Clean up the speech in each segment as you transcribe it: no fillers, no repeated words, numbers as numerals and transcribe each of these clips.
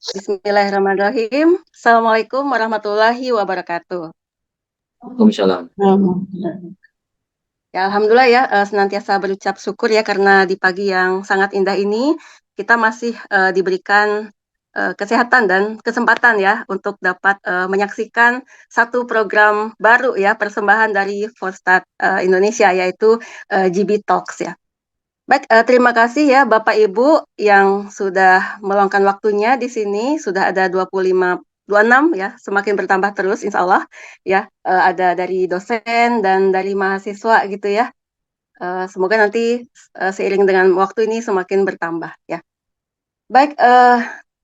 Bismillahirrahmanirrahim. Assalamualaikum warahmatullahi wabarakatuh. Waalaikumsalam. Ya, alhamdulillah ya, senantiasa berucap syukur ya karena di pagi yang sangat indah ini kita masih diberikan kesehatan dan kesempatan ya untuk dapat menyaksikan satu program baru ya persembahan dari Forstat Indonesia yaitu GB Talks ya. Baik, terima kasih ya Bapak Ibu yang sudah meluangkan waktunya di sini. Sudah ada 25, 26 ya, semakin bertambah terus insya Allah ya. Ada dari dosen dan dari mahasiswa gitu ya. Semoga nanti seiring dengan waktu ini semakin bertambah ya. Baik,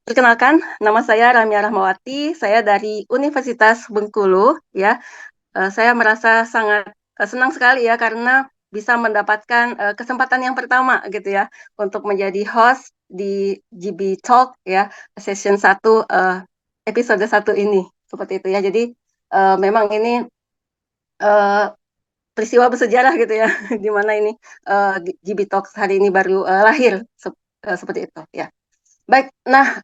perkenalkan nama saya Ramya Rahmawati, saya dari Universitas Bengkulu ya. Saya merasa sangat senang sekali ya karena bisa mendapatkan kesempatan yang pertama gitu ya untuk menjadi host di GB Talk ya session satu episode satu ini seperti itu ya. Jadi memang ini eh, peristiwa bersejarah gitu ya di mana ini GB Talks hari ini baru lahir seperti itu ya. Baik, nah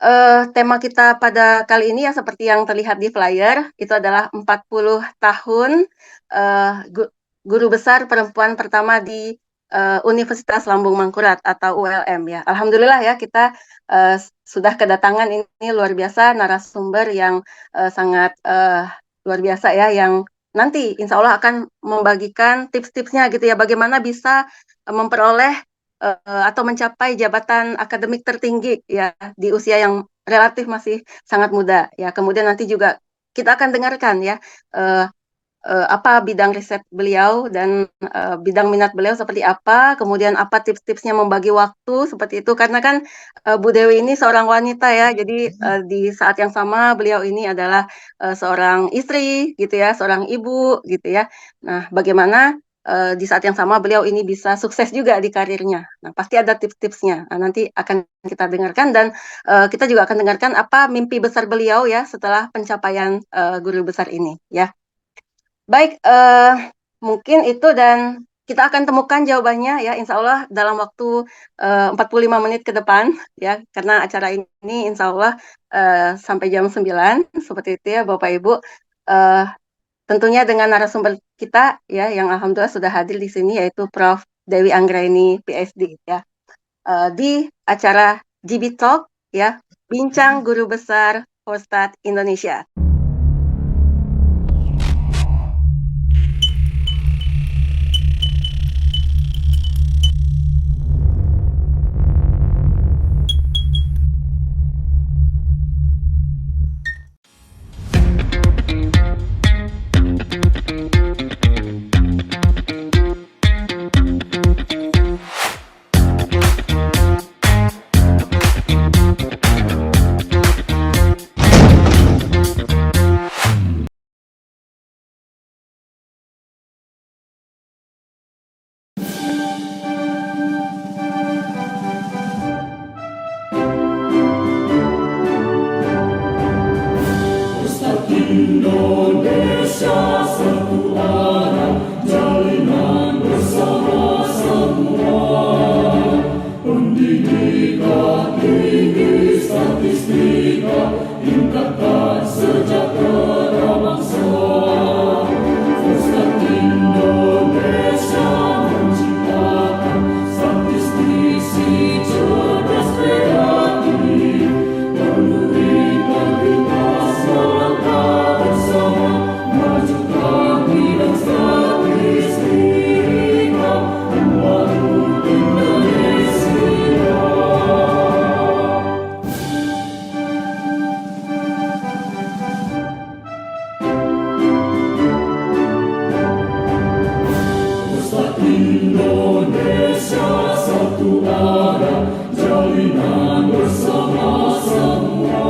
tema kita pada kali ini ya seperti yang terlihat di flyer, itu adalah 40 tahun eh, guru besar perempuan pertama di Universitas Lambung Mangkurat atau ULM ya. Alhamdulillah ya kita sudah kedatangan ini luar biasa narasumber yang sangat luar biasa ya yang nanti insya Allah akan membagikan tips-tipsnya gitu ya bagaimana bisa memperoleh atau mencapai jabatan akademik tertinggi ya di usia yang relatif masih sangat muda ya. Kemudian nanti juga kita akan dengarkan ya eh, apa bidang riset beliau dan bidang minat beliau seperti apa, kemudian apa tips-tipsnya membagi waktu seperti itu karena kan Bu Dewi ini seorang wanita ya, jadi di saat yang sama beliau ini adalah seorang istri gitu ya, seorang ibu gitu ya. Nah, bagaimana di saat yang sama beliau ini bisa sukses juga di karirnya. Nah, pasti ada tips-tipsnya. Nah, nanti akan kita dengarkan dan kita juga akan dengarkan apa mimpi besar beliau ya setelah pencapaian guru besar ini ya. Baik, mungkin itu dan kita akan temukan jawabannya ya insya Allah dalam waktu 45 menit ke depan ya karena acara ini insya Allah sampai jam 9 seperti itu ya Bapak Ibu. Eh, Tentunya dengan narasumber kita ya yang alhamdulillah sudah hadir di sini yaitu Prof. Dewi Anggraini PhD ya. Di acara GB Talk ya, Bincang Guru Besar Forstat Indonesia. Indonesia satu arah, jalinan bersama semua. Pendidikan tinggi, statistika, tingkatkan sejahtera bangsa. Pusat Indonesia menciptakan statistisi cerdas kreatif, penuhi integritas melangkah bersama, majukan bidang statistika, membangun Indonesia. Pusat Indonesia satu arah, jalinan bersama semua.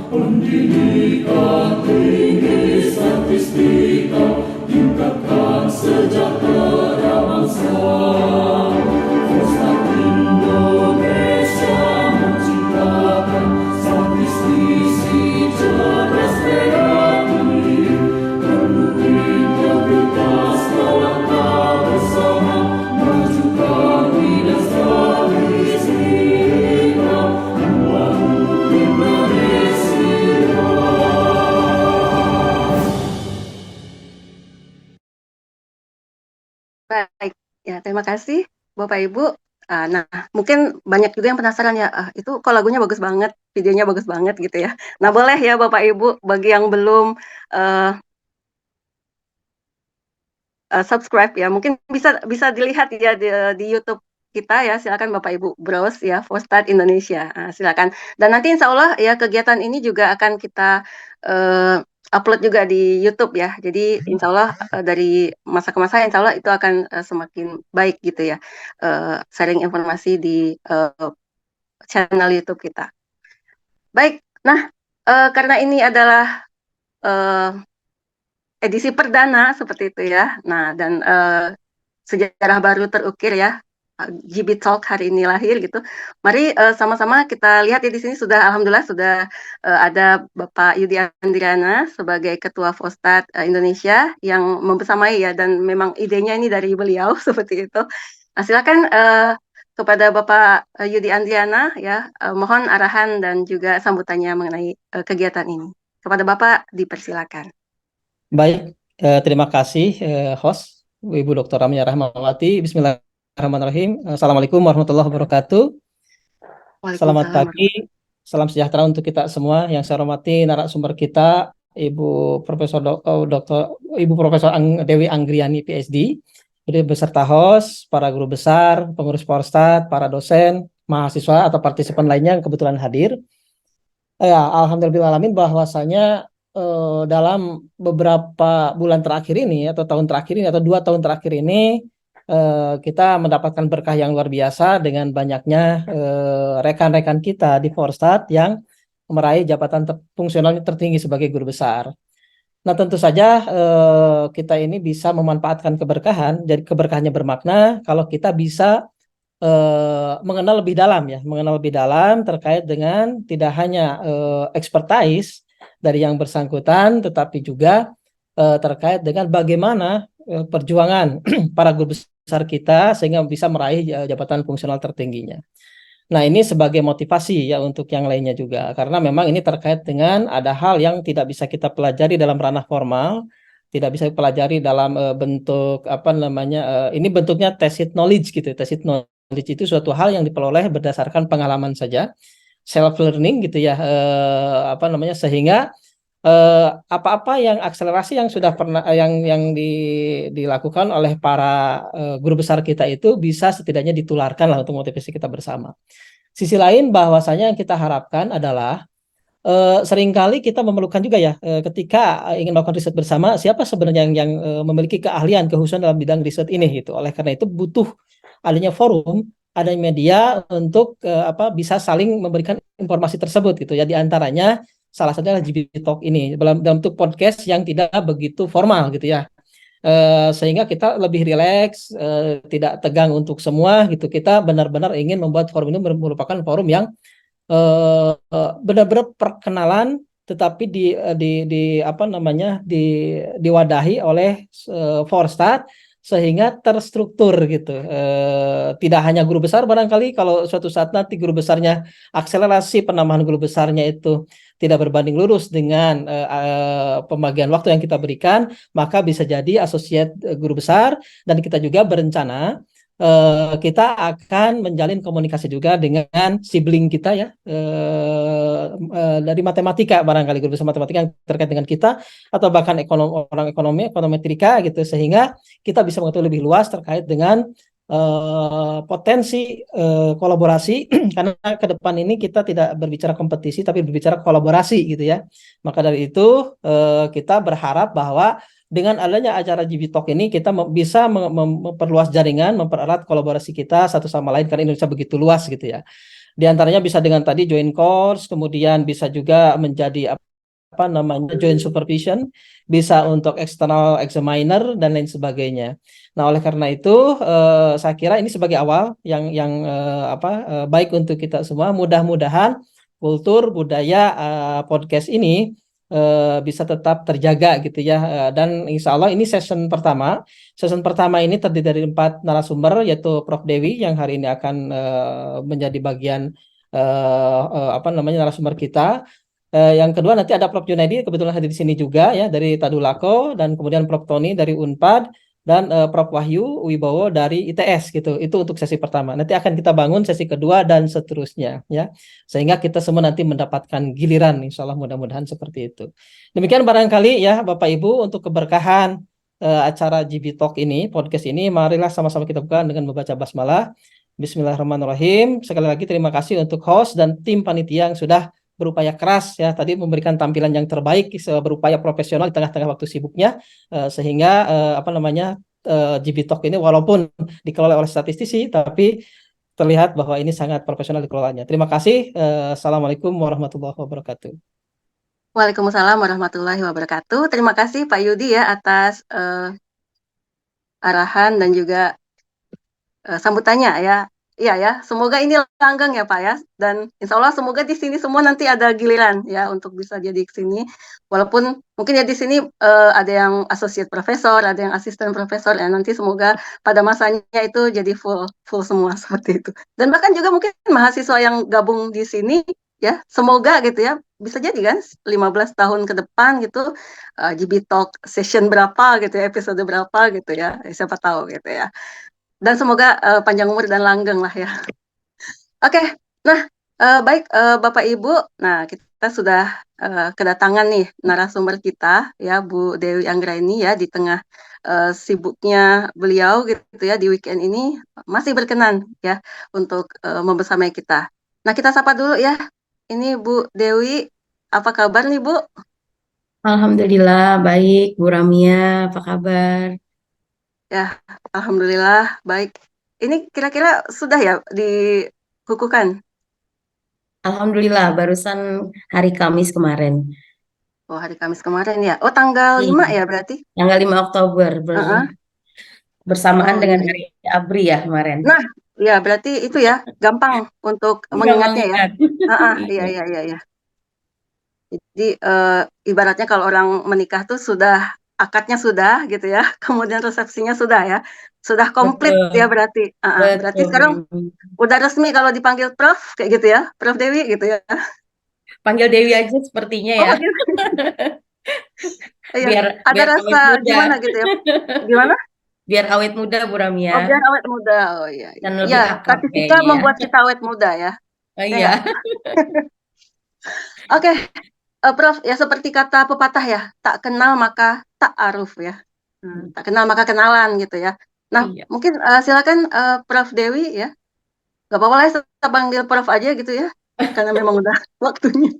Pendidikan tinggi, statistika, tingkatkan sejahtera bangsa. Pusat Indonesia menciptakan statistisi cerdas kreatif, penuhi integritas melangkah bersama, majukan bidang statistika, membangun Baik, ya terima kasih Bapak Ibu. Nah, mungkin banyak juga yang penasaran ya, itu kok lagunya bagus banget, videonya bagus banget gitu ya. Nah boleh ya Bapak Ibu bagi yang belum, eee subscribe ya, mungkin bisa bisa dilihat ya di YouTube kita ya, silakan Bapak Ibu browse ya, Forstat Indonesia, silakan. Dan nanti insya Allah ya kegiatan ini juga akan kita, upload juga di YouTube ya. Jadi insya Allah, dari masa ke masa insya Allah itu akan, semakin baik gitu ya, sharing informasi di, channel YouTube kita. Baik, nah, karena ini adalah, eee, edisi perdana seperti itu ya. Nah dan, sejarah baru terukir ya, GB Talk hari ini lahir gitu. Mari, sama-sama kita lihat ya di sini sudah alhamdulillah sudah, ada Bapak Yudi Andriana sebagai Ketua Forstat, Indonesia yang membersamai ya dan memang idenya ini dari beliau seperti itu. Nah silakan, kepada Bapak, Yudi Andriana ya, mohon arahan dan juga sambutannya mengenai, kegiatan ini. Kepada Bapak dipersilakan. Baik, terima kasih host Ibu Dr. Ramya Rahmawati. Bismillahirrahmanirrahim. Assalamualaikum warahmatullahi wabarakatuh. Selamat Waalaikumsalam. pagi, salam sejahtera untuk kita semua. Yang saya hormati narasumber kita Ibu Profesor Dewi Anggriani PhD, beserta host, para guru besar, pengurus Forstat, para dosen, mahasiswa atau partisipan lainnya yang kebetulan hadir. Ya, alhamdulillahirrahmanirrahim bahwasanya dalam beberapa bulan terakhir ini atau tahun terakhir ini atau 2 tahun terakhir ini kita mendapatkan berkah yang luar biasa dengan banyaknya rekan-rekan kita di Forstat yang meraih jabatan fungsional tertinggi sebagai guru besar. Nah, tentu saja kita ini bisa memanfaatkan keberkahan, jadi keberkahannya bermakna kalau kita bisa mengenal lebih dalam terkait dengan tidak hanya expertise dari yang bersangkutan, tetapi juga terkait dengan bagaimana perjuangan para guru besar kita sehingga bisa meraih jabatan fungsional tertingginya. Nah, ini sebagai motivasi ya untuk yang lainnya juga, karena memang ini terkait dengan ada hal yang tidak bisa kita pelajari dalam ranah formal, tidak bisa dipelajari dalam bentuk apa namanya, ini bentuknya tacit knowledge gitu. Tacit knowledge itu suatu hal yang diperoleh berdasarkan pengalaman saja, self learning gitu ya, apa namanya, sehingga apa-apa yang akselerasi yang sudah pernah dilakukan oleh para guru besar kita itu bisa setidaknya ditularkan lah untuk motivasi kita bersama. Sisi lain bahwasanya yang kita harapkan adalah seringkali kita memerlukan juga ya ketika ingin melakukan riset bersama, siapa sebenarnya yang memiliki keahlian khususnya dalam bidang riset ini gitu. Oleh karena itu butuh adanya forum, adanya media untuk bisa saling memberikan informasi tersebut gitu ya. Di antaranya salah satunya adalah GB Talk ini dalam bentuk podcast yang tidak begitu formal gitu ya. Sehingga kita lebih rileks, tidak tegang untuk semua gitu. Kita benar-benar ingin membuat forum ini merupakan forum yang benar-benar perkenalan, tetapi diwadahi oleh Forstat sehingga terstruktur gitu. Tidak hanya guru besar, barangkali kalau suatu saat nanti guru besarnya akselerasi penambahan guru besarnya itu tidak berbanding lurus dengan pembagian waktu yang kita berikan, maka bisa jadi associate guru besar, dan kita juga berencana kita akan menjalin komunikasi juga dengan sibling kita ya, dari matematika, barangkali guru besar matematika yang terkait dengan kita, atau bahkan orang ekonometrika gitu, sehingga kita bisa mengetahui lebih luas terkait dengan potensi kolaborasi karena ke depan ini kita tidak berbicara kompetisi tapi berbicara kolaborasi gitu ya. Maka dari itu kita berharap bahwa dengan adanya acara GB Talk ini kita bisa memperluas jaringan, mempererat kolaborasi kita satu sama lain karena Indonesia begitu luas gitu ya. Di antaranya bisa dengan tadi joint course, kemudian bisa juga menjadi apa namanya joint supervision, bisa untuk external examiner dan lain sebagainya. Nah, oleh karena itu saya kira ini sebagai awal yang baik untuk kita semua. Mudah-mudahan kultur budaya podcast ini bisa tetap terjaga gitu ya. Dan insya Allah ini season pertama. Season pertama ini terdiri dari 4 narasumber, yaitu Prof. Dewi yang hari ini akan menjadi bagian narasumber kita. Yang kedua nanti ada Prof. Junaidi kebetulan hadir di sini juga ya dari Tadulako, dan kemudian Prof. Tony dari Unpad, dan Prof Wahyu Wibowo dari ITS gitu. Itu untuk sesi pertama. Nanti akan kita bangun sesi kedua dan seterusnya ya. Sehingga kita semua nanti mendapatkan giliran, insya Allah mudah-mudahan seperti itu. Demikian barangkali ya Bapak Ibu untuk keberkahan acara GB Talk ini, podcast ini, marilah sama-sama kita buka dengan membaca basmalah. Bismillahirrahmanirrahim. Sekali lagi terima kasih untuk host dan tim panitia yang sudah berupaya keras ya tadi memberikan tampilan yang terbaik, berupaya profesional di tengah-tengah waktu sibuknya, sehingga GB Talk ini walaupun dikelola oleh statistisi tapi terlihat bahwa ini sangat profesional dikelolanya. Terima kasih. Assalamualaikum warahmatullahi wabarakatuh. Waalaikumsalam warahmatullahi wabarakatuh. Terima kasih Pak Yudi ya atas arahan dan juga sambutannya ya. Iya ya, semoga ini langgeng ya Pak ya. Dan insya Allah semoga di sini semua nanti ada giliran ya untuk bisa jadi ke sini. Walaupun mungkin ya di sini ada yang associate professor, ada yang asisten profesor ya. Nanti semoga pada masanya itu jadi full semua seperti itu. Dan bahkan juga mungkin mahasiswa yang gabung di sini ya, semoga gitu ya bisa jadi kan 15 tahun ke depan gitu GB Talk session berapa gitu ya, episode berapa gitu ya. Siapa tahu gitu ya. Dan semoga panjang umur dan langgeng lah ya. Oke, nah baik Bapak Ibu, nah kita sudah kedatangan nih narasumber kita ya Bu Dewi Anggraini ya di tengah sibuknya beliau gitu ya di weekend ini masih berkenan ya untuk membersamai kita. Nah kita sapa dulu ya, ini Bu Dewi, apa kabar nih Bu? Alhamdulillah baik, Bu Ramia, apa kabar? Ya, alhamdulillah baik. Ini kira-kira sudah ya dikukuhkan? Alhamdulillah barusan hari Kamis kemarin. Oh, hari Kamis kemarin ya. Oh, tanggal 5 Iya, ya berarti? tanggal 5 Oktober Heeh. bersamaan Oh, dengan iya, iya. hari ABRI ya kemarin. Nah, ya berarti itu ya gampang untuk Gampang mengingatnya ya. ingat. Iya, Iya. iya, iya, iya. Jadi ibaratnya kalau orang menikah tuh sudah akadnya sudah gitu ya, kemudian resepsinya sudah ya, sudah komplit ya Betul, berarti. Berarti betul, Bu sekarang Rami. udah resmi kalau dipanggil Prof kayak gitu ya, Prof Dewi gitu ya. Panggil Dewi aja sepertinya Oh, ya, gitu. Iya, biar ada biar rasa awet muda. gimana gitu ya? Gimana? Biar awet muda Bu Oh, Ramia, biar awet muda. Oh iya, iya. dan Iya, lebih akrab statistika kayaknya ya. membuat kita awet muda ya. Oh Ya enggak? iya. Oke, Prof, ya seperti kata pepatah ya, tak kenal maka tak aruf ya. Tak kenal maka kenalan gitu ya. Nah, Iya. mungkin silakan Prof Dewi ya. Gak apa-apa lah ya, kita panggil Prof aja gitu ya. Karena memang udah waktunya.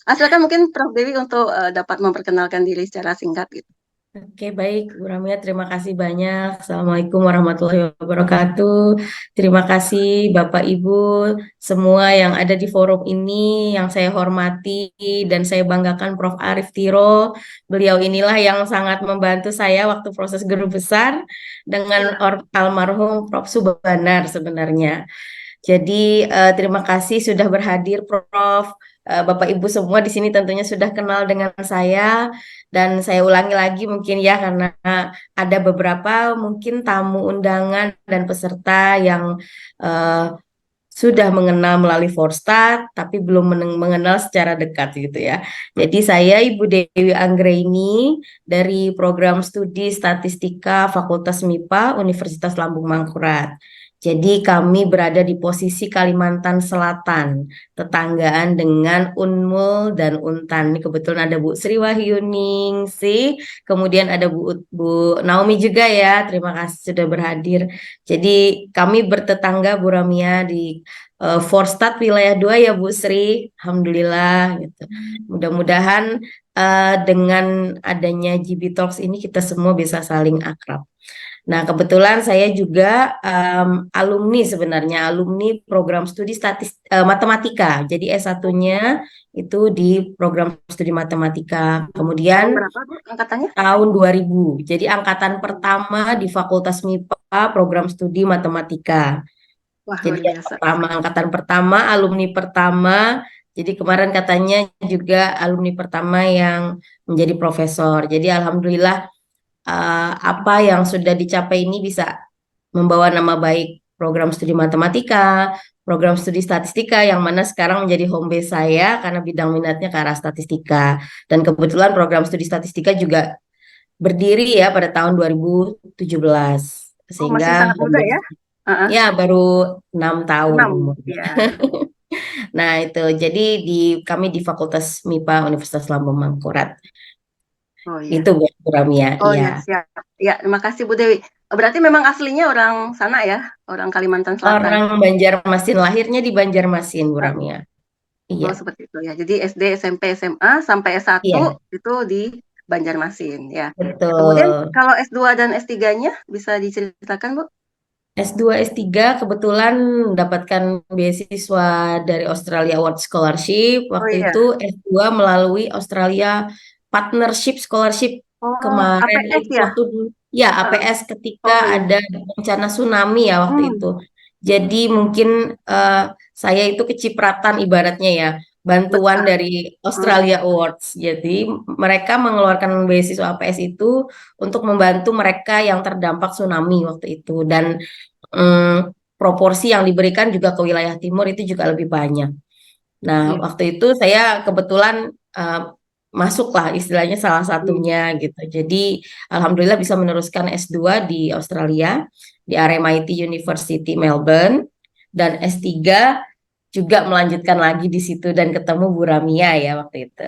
Silakan mungkin Prof Dewi untuk dapat memperkenalkan diri secara singkat gitu. Oke, baik, Bu Ramia, terima kasih banyak. Assalamualaikum warahmatullahi wabarakatuh. Terima kasih Bapak Ibu semua yang ada di forum ini, yang saya hormati dan saya banggakan Prof. Arief Tiro. Beliau inilah yang sangat membantu saya waktu proses guru besar dengan almarhum Prof. Subanar sebenarnya. Jadi terima kasih sudah berhadir Prof. Bapak Ibu semua di sini tentunya sudah kenal dengan saya dan saya ulangi lagi mungkin ya karena ada beberapa mungkin tamu undangan dan peserta yang eh, sudah mengenal melalui Forstat tapi belum mengenal secara dekat gitu ya. Jadi saya Ibu Dewi Anggraini dari program studi Statistika Fakultas MIPA Universitas Lambung Mangkurat. Jadi kami berada di posisi Kalimantan Selatan, tetanggaan dengan Unmul dan Untan. Ini kebetulan ada Bu Sri Wahyuningsih, kemudian ada Bu Naomi juga ya. Terima kasih sudah berhadir. Jadi kami bertetangga Bu Ramia di Forstat wilayah 2 ya Bu Sri. Alhamdulillah gitu. Mudah-mudahan dengan adanya GB Talks ini kita semua bisa saling akrab. Nah, kebetulan saya juga alumni sebenarnya, alumni program studi matematika. Jadi S1-nya itu di program studi matematika. Tahun Kemudian berapa Bu angkatannya? tahun 2000. Jadi angkatan pertama di Fakultas MIPA program studi matematika. Wah, luar Jadi yang biasa. pertama, angkatan pertama, alumni pertama. Jadi kemarin katanya juga alumni pertama yang menjadi profesor. Jadi alhamdulillah apa yang sudah dicapai ini bisa membawa nama baik program studi matematika, program studi statistika yang mana sekarang menjadi home base saya karena bidang minatnya ke arah statistika. Dan kebetulan program studi statistika juga berdiri ya pada tahun 2017, Oh, masih sehingga sangat muda ya? Heeh, ya baru 6 tahun 6, umurnya. ya. Nah itu jadi kami di Fakultas MIPA Universitas Lambung Mangkurat Oh itu iya. Bu Ramia, Oh iya. ya, siap. Ya, terima kasih Bu Dewi. Berarti memang aslinya orang sana ya? Orang Kalimantan Selatan? Orang Banjarmasin, lahirnya di Banjarmasin Bu Hah? Ramia. Oh, Iya, seperti itu ya. Jadi SD, SMP, SMA sampai S1 iya, itu di Banjarmasin ya. Kemudian betul. kalau S2 dan S3-nya bisa diceritakan, Bu? S2, S3 kebetulan mendapatkan beasiswa dari Australia Award Scholarship. Oh Waktu iya. itu S2 melalui Australia Partnership Scholarship Oh, kemarin APS itu ya? waktu ya Heeh. APS ketika Oh iya. ada bencana tsunami ya waktu Hmm. itu. Jadi mungkin saya itu kecipratan ibaratnya ya, bantuan Betah. dari Hmm. Australia Awards. Jadi mereka mengeluarkan beasiswa APS itu untuk membantu mereka yang terdampak tsunami waktu itu, dan proporsi yang diberikan juga ke wilayah timur itu juga lebih banyak. Nah, Iya. waktu itu saya kebetulan masuklah istilahnya salah Hmm. satunya gitu. Jadi, alhamdulillah bisa meneruskan S2 di Australia, di RMIT University Melbourne, dan S3 juga melanjutkan lagi di situ dan ketemu Bu Ramia ya waktu itu.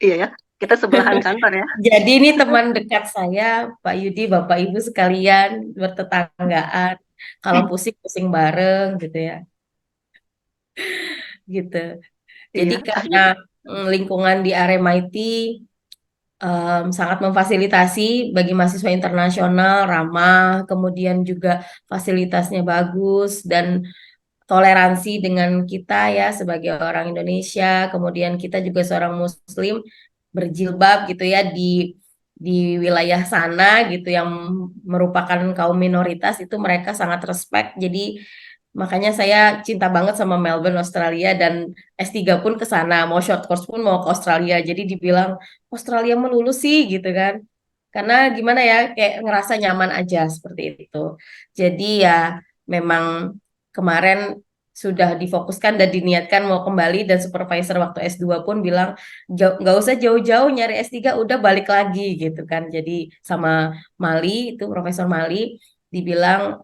Iya ya. Kita sebelahan kantor ya. Jadi ini teman dekat saya, Pak Yudi, Bapak Ibu sekalian, bertetanggaan. Kalau pusing-pusing bareng gitu ya, gitu. Jadi Iya. karena lingkungan di RMIT sangat memfasilitasi bagi mahasiswa internasional, ramah, kemudian juga fasilitasnya bagus dan toleransi dengan kita ya sebagai orang Indonesia, kemudian kita juga seorang Muslim berjilbab gitu ya di wilayah sana gitu yang merupakan kaum minoritas, itu mereka sangat respect. Jadi makanya saya cinta banget sama Melbourne, Australia, dan S3 pun ke sana, mau short course pun mau ke Australia. Jadi dibilang Australia melulu sih gitu kan. Karena gimana ya, kayak ngerasa nyaman aja seperti itu. Jadi ya memang kemarin sudah difokuskan dan diniatkan mau kembali, dan supervisor waktu S2 pun bilang nggak usah jauh-jauh nyari S3, udah balik lagi gitu kan. Jadi sama Mali, itu Profesor Mali, dibilang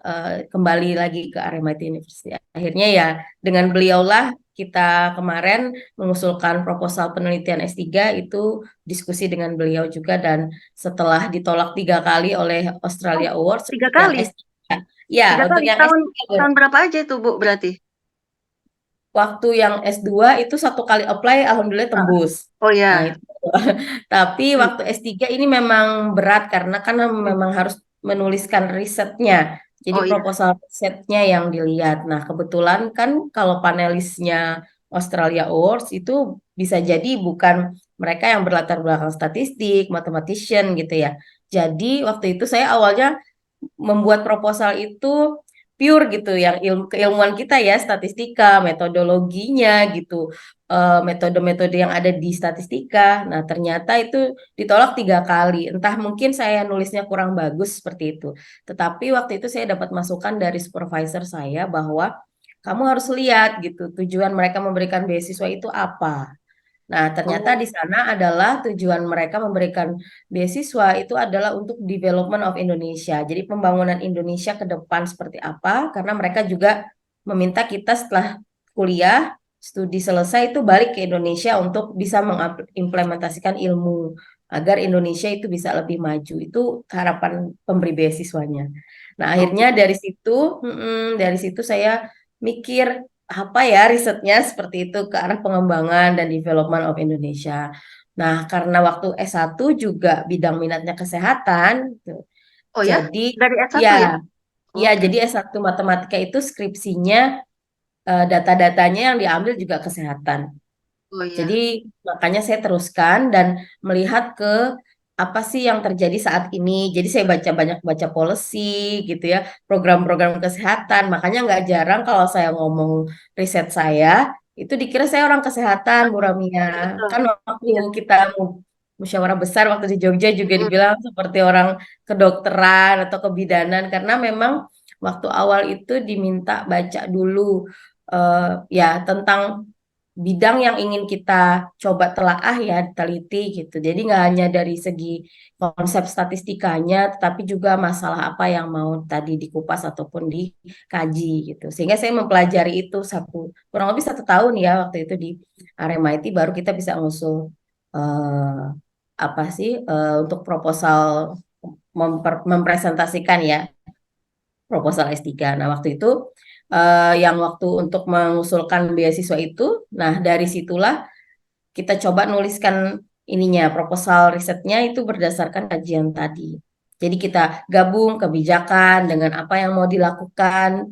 kembali lagi ke RMIT University. Akhirnya ya dengan beliaulah kita kemarin mengusulkan proposal penelitian S3 itu, diskusi dengan beliau juga, dan setelah ditolak 3 kali oleh Oh, Australia Awards tiga yang kali. S3, ya Tiga untuk kali. yang Tahun S3. tahun berapa aja itu, Bu, berarti? Waktu yang S2 itu 1 kali apply, alhamdulillah Heeh. tembus. Oh Nah, ya. itu. Tapi Hmm. waktu S3 ini memang berat karena kan Hmm. memang harus menuliskan risetnya. Jadi Oh iya. proposal risetnya yang dilihat. Nah, kebetulan kan kalau panelisnya Australia Awards itu bisa jadi bukan mereka yang berlatar belakang statistik, mathematician gitu ya. Jadi waktu itu saya awalnya membuat proposal itu pure gitu, yang keilmuan kita ya, statistika, metodologinya gitu, metode-metode yang ada di statistika. Nah, ternyata itu ditolak 3 kali. Entah mungkin saya nulisnya kurang bagus seperti itu. Tetapi waktu itu saya dapat masukan dari supervisor saya bahwa kamu harus lihat gitu, tujuan mereka memberikan beasiswa itu apa. Nah, ternyata Oh, di sana adalah tujuan mereka memberikan beasiswa itu adalah untuk development of Indonesia. Jadi pembangunan Indonesia ke depan seperti apa? Karena mereka juga meminta kita setelah kuliah, studi selesai itu balik ke Indonesia untuk bisa mengimplementasikan ilmu agar Indonesia itu bisa lebih maju. Itu harapan pemberi beasiswanya. Nah, oh akhirnya gitu. dari situ saya mikir apa ya risetnya seperti itu ke arah pengembangan dan development of Indonesia. Nah, karena waktu S1 juga bidang minatnya kesehatan, gitu. Oh ya? Jadi Dari ya, S1 ya? ya Oke. jadi S1 matematika itu skripsinya data-datanya yang diambil juga kesehatan. Oh Jadi iya. makanya saya teruskan dan melihat ke apa sih yang terjadi saat ini. Jadi saya banyak baca policy gitu ya, program-program kesehatan. Makanya nggak jarang kalau saya ngomong riset saya itu dikira saya orang kesehatan, Bu Ramia. Betul. Kan waktu Iya. kita musyawarah besar waktu di Jogja juga Mm. dibilang seperti orang kedokteran atau kebidanan, karena memang waktu awal itu diminta baca dulu ya tentang bidang yang ingin kita coba telaah ya, teliti gitu. Jadi nggak hanya dari segi konsep statistikanya, tetapi juga masalah apa yang mau tadi dikupas ataupun dikaji gitu. Sehingga saya mempelajari itu kurang lebih 1 tahun ya waktu itu di RMIT, baru kita bisa ngusul eh, apa sih untuk proposal mempresentasikan ya proposal S3. Nah, waktu itu yang waktu untuk mengusulkan beasiswa itu, nah dari situlah kita coba nuliskan ininya, proposal risetnya itu berdasarkan kajian tadi. Jadi kita gabung kebijakan dengan apa yang mau dilakukan,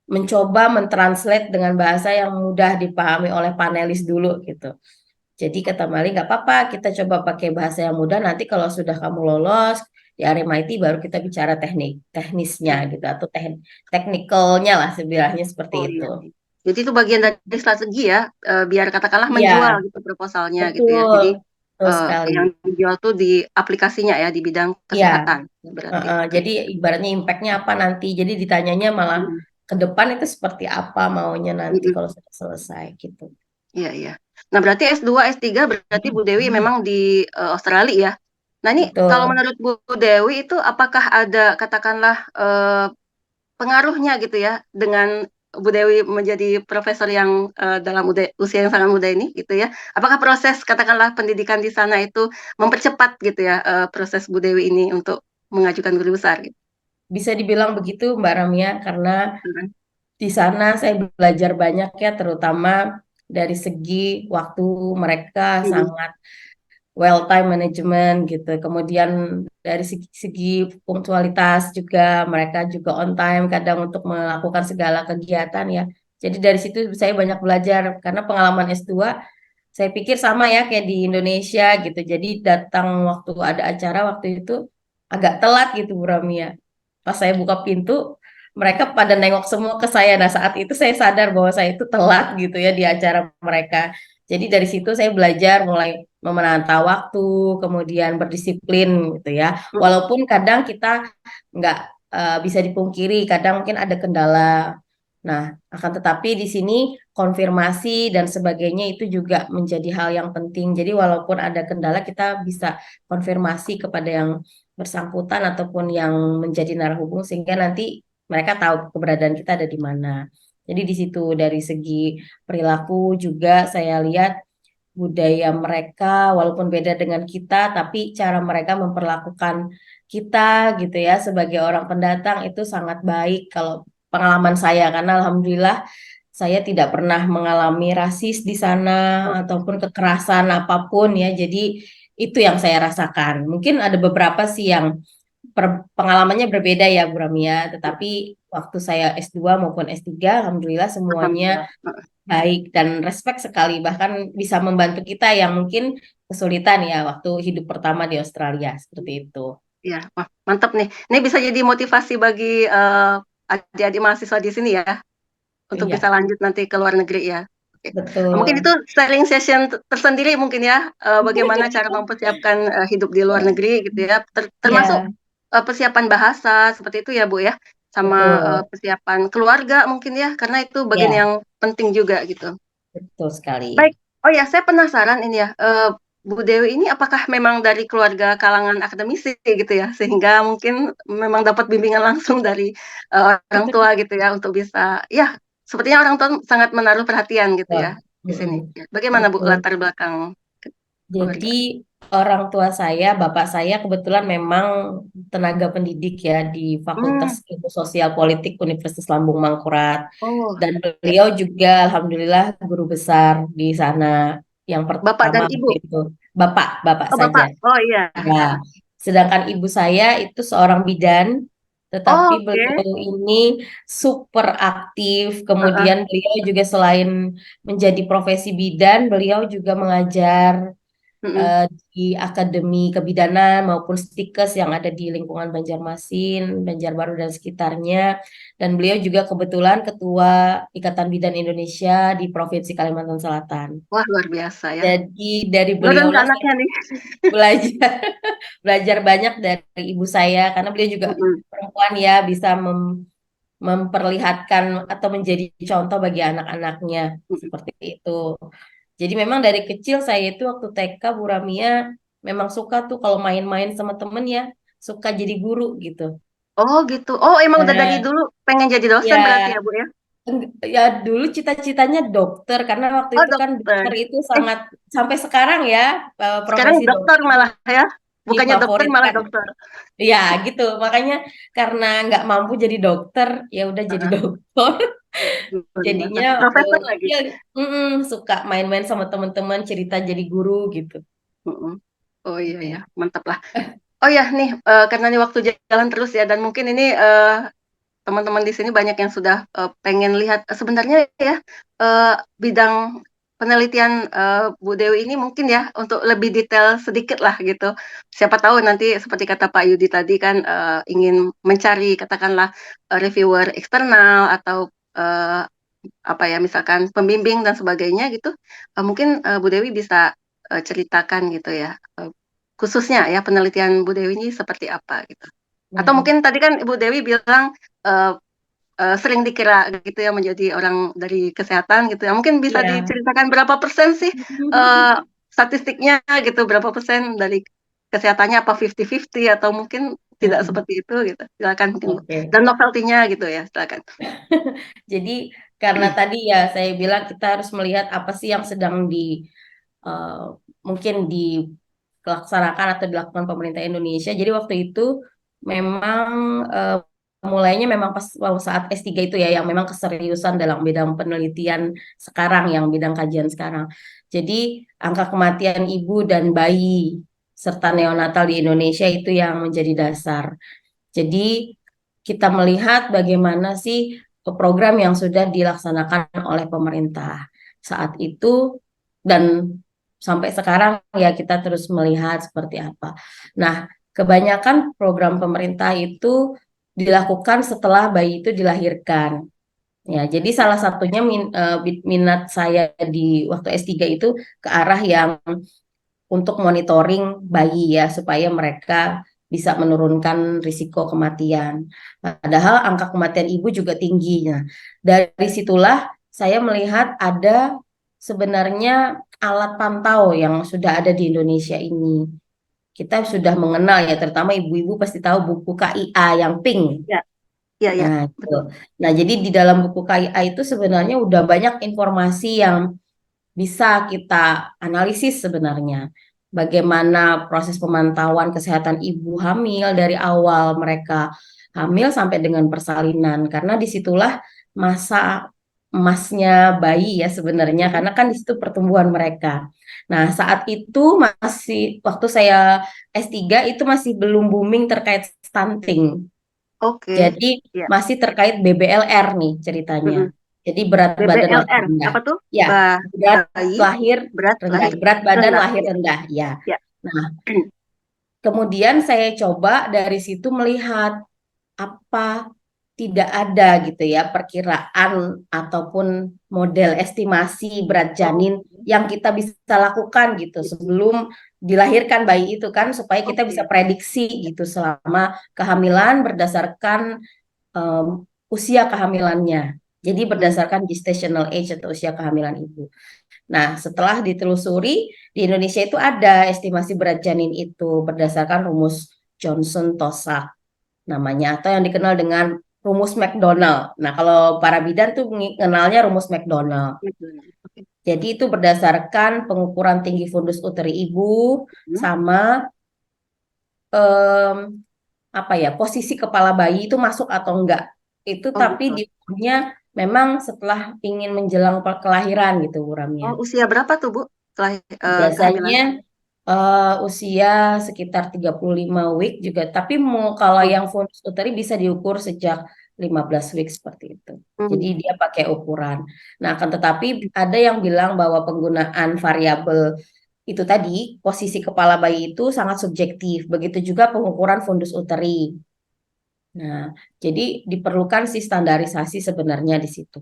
mencoba mentranslate dengan bahasa yang mudah dipahami oleh panelis dulu gitu. Jadi kata Mali, nggak apa-apa, kita coba pakai bahasa yang mudah. Nanti kalau sudah kamu lolos di RMIT, baru kita bicara teknisnya gitu atau teknikalnya lah, sebenarnya seperti Oh itu. iya. Jadi itu bagian dari strategi ya, biar katakanlah Iya, menjual gitu proposalnya gitu ya. betul, Jadi betul sekali. yang dijual tuh di aplikasinya ya di bidang Iya, kesehatan berarti. Oke. jadi ibaratnya impactnya apa nanti. Jadi ditanyanya malah Mm, ke depan itu seperti apa maunya nanti mm, mm. kalau sudah selesai gitu. Iya iya. Nah berarti S2 S3 berarti Bu Dewi memang di Australia ya. Nah ini kalau Betul. menurut Bu Dewi itu apakah ada katakanlah pengaruhnya gitu ya dengan Bu Dewi menjadi profesor yang dalam usia yang sangat muda ini gitu ya. Apakah proses katakanlah pendidikan di sana itu mempercepat gitu ya proses Bu Dewi ini untuk mengajukan guru besar gitu. Bisa dibilang begitu Mbak Ramia, karena Kan? di sana saya belajar banyak ya, terutama dari segi waktu mereka Mm-mm. sangat well time management gitu. Kemudian dari segi punktualitas juga mereka juga on time kadang untuk melakukan segala kegiatan ya. Jadi dari situ saya banyak belajar karena pengalaman S2 saya pikir sama ya kayak di Indonesia gitu. Jadi datang waktu ada acara waktu itu agak telat gitu Bu Ramia. Pas saya buka pintu, mereka pada nengok semua ke saya. Nah, saat itu saya sadar bahwa saya itu telat gitu ya di acara mereka. Jadi dari situ saya belajar mulai menata waktu, kemudian berdisiplin gitu ya. Mm-mm. Walaupun kadang kita nggak bisa dipungkiri, kadang mungkin ada kendala. Nah, akan tetapi di sini konfirmasi dan sebagainya itu juga menjadi hal yang penting. Jadi walaupun ada kendala, kita bisa konfirmasi kepada yang bersangkutan ataupun yang menjadi narahubung sehingga nanti mereka tahu keberadaan kita ada di mana. Jadi di situ dari segi perilaku juga saya lihat budaya mereka walaupun beda dengan kita, tapi cara mereka memperlakukan kita gitu ya sebagai orang pendatang itu sangat baik kalau pengalaman saya karena alhamdulillah saya tidak pernah mengalami rasis di sana ataupun kekerasan apapun ya. Jadi itu yang saya rasakan. Mungkin ada beberapa sih yang pengalamannya berbeda ya Bu Ramia, tetapi waktu saya S2 maupun S3 alhamdulillah semuanya Alhamdulillah. baik dan respect sekali, bahkan bisa membantu kita yang mungkin kesulitan ya waktu hidup pertama di Australia seperti itu. Ya, wah, mantap nih. Ini bisa jadi motivasi bagi adik-adik mahasiswa di sini ya, untuk bisa Iya, lanjut nanti ke luar negeri ya. Oke. Nah, mungkin betul. itu sharing session tersendiri mungkin ya, bagaimana cara mempersiapkan hidup di luar negeri gitu ya, termasuk Iya, persiapan bahasa seperti itu ya Bu ya, sama betul. persiapan keluarga mungkin ya, karena itu bagian Ya, yang penting juga gitu. betul sekali. Baik, oh ya saya penasaran ini ya, Bu Dewi ini apakah memang dari keluarga kalangan akademisi gitu ya, sehingga mungkin memang dapat bimbingan langsung dari orang tua gitu ya untuk bisa, ya sepertinya orang tua sangat menaruh perhatian gitu Betul. ya di sini. Mm-mm. Ya, bagaimana Bu Betul. latar belakang keluarga? Jadi orang tua saya, bapak saya kebetulan memang tenaga pendidik ya di Fakultas Hmm, Ilmu Sosial Politik Universitas Lambung Mangkurat. oh, Dan ya. beliau juga alhamdulillah guru besar di sana yang Bapak pertama dan waktu Ibu? itu. Bapak, bapak Oh saja. Bapak, oh iya. Ya. Sedangkan ibu saya itu seorang bidan, Oh, tetapi oke. beliau ini super aktif. Heeh, Kemudian beliau juga selain menjadi profesi bidan, beliau juga mengajar mm-mm. eh, di Akademi Kebidanan maupun Stikes yang ada di lingkungan Banjarmasin, Banjarbaru dan sekitarnya. Dan beliau juga kebetulan Ketua Ikatan Bidan Indonesia di Provinsi Kalimantan Selatan. Wah luar biasa ya. Jadi dari Nurun ke beliaulah saya anaknya nih. belajar belajar banyak dari ibu saya karena beliau juga Mm-mm. perempuan ya bisa memperlihatkan atau menjadi contoh bagi anak-anaknya seperti itu. Jadi memang dari kecil saya itu waktu TK Bu Ramia memang suka tuh kalau main-main sama temen ya, suka jadi guru gitu. Oh gitu. Oh emang udah dari Nah, dulu pengen jadi dosen berarti ya ya Bu ya? ya dulu cita-citanya dokter karena waktu Oh itu kan dokter dokter. itu Eh sangat sampai sekarang ya sekarang profesi dokter dokter itu malah ya? Bukannya dokter malah difavoritkan. dokter. Ya gitu, makanya karena nggak mampu jadi dokter, ya udah jadi Heeh, dokter. bener. Jadinya Profesor lagi. ya suka main-main sama teman-teman, cerita jadi guru gitu. Mm-mm. Oh iya ya, Ya. mantap lah. Oh ya nih, karena ini waktu jalan terus ya, dan mungkin ini teman-teman di sini banyak yang sudah pengen lihat sebenarnya ya bidang penelitian Bu Dewi ini mungkin ya untuk lebih detail sedikit lah gitu. Siapa tahu nanti seperti kata Pak Yudi tadi kan ingin mencari katakanlah reviewer eksternal atau eh, apa ya misalkan pembimbing dan sebagainya gitu. Mungkin Bu Dewi bisa ceritakan gitu ya. Khususnya ya penelitian Bu Dewi ini seperti apa gitu. Atau Nah, mungkin tadi kan Ibu Dewi bilang eh, sering dikira gitu ya menjadi orang dari kesehatan gitu ya. Mungkin bisa ya. diceritakan berapa persen sih eh, statistiknya gitu, berapa persen dari kesehatannya apa 50-50 atau mungkin tidak seperti itu gitu. Silakan mungkin Bu. Oke. Dan novelty-nya gitu ya, silakan. Jadi karena tadi ya saya bilang kita harus melihat apa sih yang sedang eh, mungkin dilaksanakan atau dilakukan pemerintah Indonesia. Jadi waktu itu memang eh, mulainya memang pas saat S3 itu ya yang memang keseriusan dalam bidang penelitian sekarang yang bidang kajian sekarang. Jadi angka kematian ibu dan bayi serta neonatal di Indonesia itu yang menjadi dasar. Jadi kita melihat bagaimana sih program yang sudah dilaksanakan oleh pemerintah saat itu dan sampai sekarang ya kita terus melihat seperti apa. Nah, kebanyakan program pemerintah itu dilakukan setelah bayi itu dilahirkan. Ya, jadi salah satunya minat saya di waktu S3 itu ke arah yang untuk monitoring bayi ya supaya mereka bisa menurunkan risiko kematian. Padahal angka kematian ibu juga tinggi. Nah, dari situlah saya melihat ada sebenarnya alat pantau yang sudah ada di Indonesia ini. Kita sudah mengenal ya, terutama ibu-ibu pasti tahu buku KIA yang pink. Ya, ya, ya, Nah, gitu. betul. Nah, jadi di dalam buku KIA itu sebenarnya udah banyak informasi yang bisa kita analisis sebenarnya. Bagaimana proses pemantauan kesehatan ibu hamil dari awal mereka hamil sampai dengan persalinan. Karena disitulah masa emasnya bayi ya sebenarnya, Mhm. karena kan di situ pertumbuhan mereka. Nah, saat itu masih, waktu saya S3 itu masih belum booming terkait stunting. Oke, Jadi ya. masih terkait BBLR nih ceritanya. Mhm. Jadi berat badan lahir BBLR, rendah. apa tuh? Ya, berat Bayi, lahir berat, rendah. lahir, Berat badan rendah. lahir Ya, rendah. Ya. ya. Nah, kemudian saya coba dari situ melihat apa tidak ada gitu ya perkiraan ataupun model estimasi berat Oh, janin yang kita bisa lakukan gitu sebelum dilahirkan bayi itu kan supaya kita bisa oke. prediksi gitu selama kehamilan berdasarkan usia kehamilannya. Jadi Hmm. berdasarkan gestational age atau usia kehamilan ibu. Nah, setelah ditelusuri di Indonesia itu ada estimasi berat janin itu berdasarkan rumus Johnson-Tosak namanya atau yang dikenal dengan rumus McDonald. Nah, kalau para bidan tuh mengenalnya rumus McDonald. McDonald. Oke. Jadi itu berdasarkan pengukuran tinggi fundus uteri ibu Hmm. sama em, apa ya posisi kepala bayi itu masuk atau enggak. Itu Oh tapi gitu. diukurnya memang setelah ingin menjelang kelahiran gitu Bu Ramya. Oh usia berapa tuh Bu setelah kehamilan? Biasanya usia sekitar 35 week juga, tapi mau kalau Oh. yang fundus uteri bisa diukur sejak 15 week seperti itu. Jadi Hmm. dia pakai ukuran. Nah, akan tetapi ada yang bilang bahwa penggunaan variabel itu tadi, posisi kepala bayi itu sangat subjektif. Begitu juga pengukuran fundus uteri. Nah, jadi diperlukan sih standarisasi sebenarnya di situ.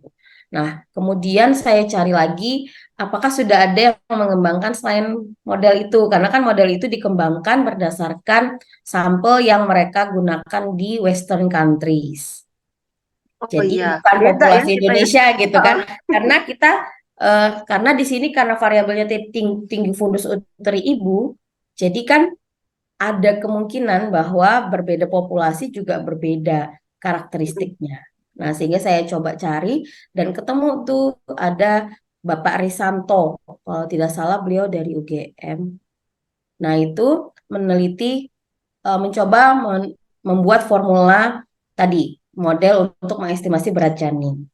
Nah, kemudian saya cari lagi, apakah sudah ada yang mengembangkan selain model itu? Karena kan model itu dikembangkan berdasarkan sampel yang mereka gunakan di Western countries. Oh Jadi iya, bukan beda ya populasi kita ya. Indonesia gitu Heeh. kan. Karena kita karena di sini karena variabelnya tinggi fundus uteri ibu, jadi kan ada kemungkinan bahwa berbeda populasi juga berbeda Mm-mm. karakteristiknya. Nah, sehingga saya coba cari dan ketemu tuh ada Bapak Risanto, kalau tidak salah beliau dari UGM. Nah, itu meneliti, mencoba membuat formula tadi, model untuk mengestimasi berat janin.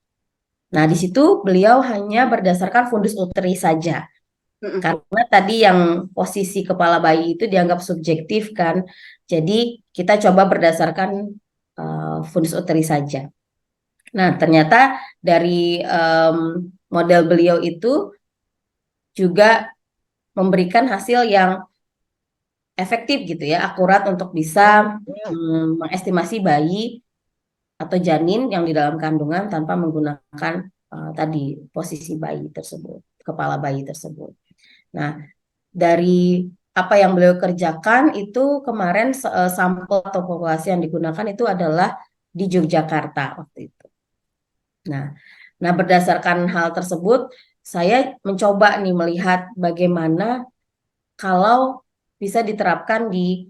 Nah, di situ beliau hanya berdasarkan fundus uteri saja. Mm-mm. Karena tadi yang posisi kepala bayi itu dianggap subjektif kan. Jadi kita coba berdasarkan fundus uteri saja. Nah, ternyata dari model beliau itu juga memberikan hasil yang efektif gitu ya, akurat untuk bisa mengestimasi bayi atau janin yang di dalam kandungan tanpa menggunakan tadi posisi bayi tersebut, kepala bayi tersebut. Nah, dari apa yang beliau kerjakan itu kemarin sampel atau populasi yang digunakan itu adalah di Yogyakarta waktu itu. Nah, berdasarkan hal tersebut, saya mencoba nih melihat bagaimana kalau bisa diterapkan di